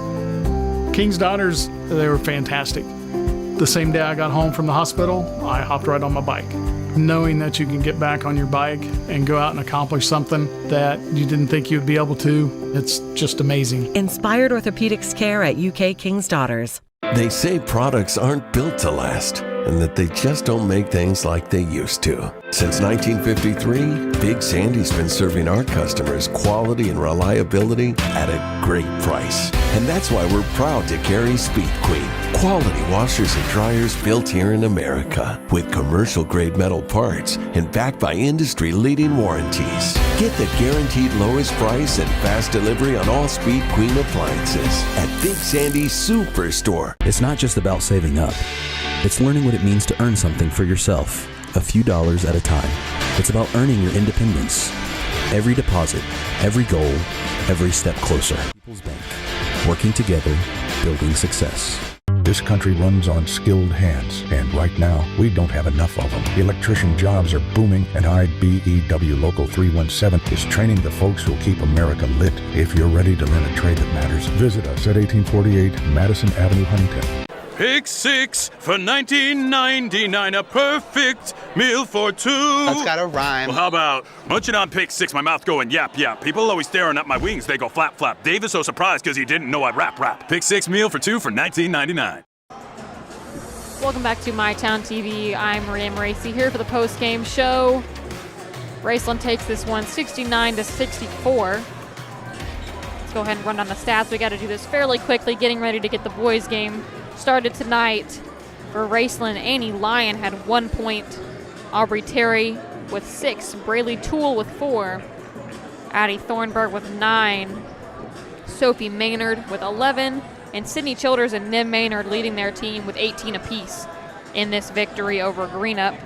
King's Daughters, they were fantastic. The same day I got home from the hospital, I hopped right on my bike. Knowing that you can get back on your bike and go out and accomplish something that you didn't think you'd be able to, it's just amazing. Inspired orthopedics care at UK King's Daughters. They say products aren't built to last. and that they just don't make things like they used to. Since 1953, Big Sandy's been serving our customers quality and reliability at a great price. And that's why we're proud to carry Speed Queen, quality washers and dryers built here in America, with commercial-grade metal parts and backed by industry-leading warranties. Get the guaranteed lowest price and fast delivery on all Speed Queen appliances at Big Sandy's Superstore. It's not just about saving up. It's learning what it means to earn something for yourself, a few dollars at a time. It's about earning your independence. Every deposit, every goal, every step closer. People's Bank. Working together, building success. This country runs on skilled hands, and right now, we don't have enough of them. Electrician jobs are booming, and IBEW Local 317 is training the folks who'll keep America lit. If you're ready to learn a trade that matters, visit us at 1848 Madison Avenue, Huntington. Pick 6 for $19.99, a perfect meal for two. That's gotta rhyme. Well, how about munching on Pick 6, my mouth going yap yap. People always staring at my wings, they go flap flap. Dave is so surprised because he didn't know I'd rap. Pick 6 meal for two for $19.99. Welcome back to My Town TV. I'm Maria Maracy here for the post-game show. Raceland takes this one 69-64. Let's go ahead and run down the stats. We got to do this fairly quickly, getting ready to get the boys' game started tonight. For Raceland, Annie Lyon had 1 point. Aubrey Terry with 6. Braylee Toole with 4. Addie Thornburg with 9. Sophie Maynard with 11. And Sydney Childers and Nim Maynard leading their team with 18 apiece in this victory over Greenup.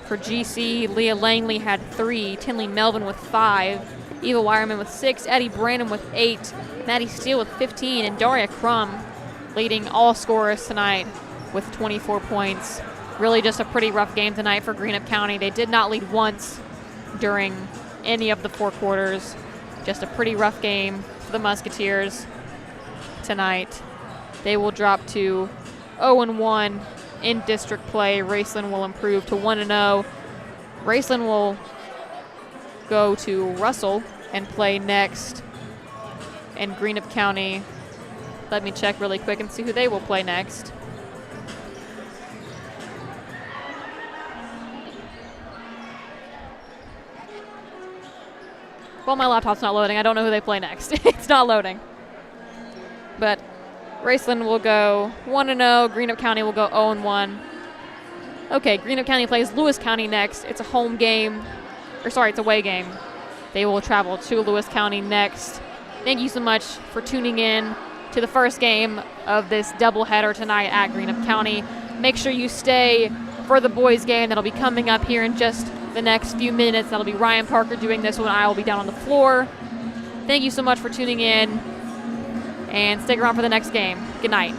For GC, Leah Langley had 3. Tinley Melvin with 5. Eva Wireman with 6. Eddie Brandon with 8. Maddie Steele with 15. And Daria Crum leading all scorers tonight with 24 points. Really just a pretty rough game tonight for Greenup County. They did not lead once during any of the 4 quarters. Just a pretty rough game for the Musketeers tonight. They will drop to 0-1 in district play. Raceland will improve to 1-0. Raceland will go to Russell and play next. And Greenup County, let me check really quick and see who they will play next. Well, my laptop's not loading. I don't know who they play next. It's not loading. But Raceland will go 1-0. Greenup County will go 0-1. Okay, Greenup County plays Lewis County next. It's a home game. It's a away game. They will travel to Lewis County next. Thank you so much for tuning in to the first game of this doubleheader tonight at Greenup County. Make sure you stay for the boys' game that'll be coming up here in just the next few minutes. That'll be Ryan Parker doing this one. I will be down on the floor. Thank you so much for tuning in, and stick around for the next game. Good night.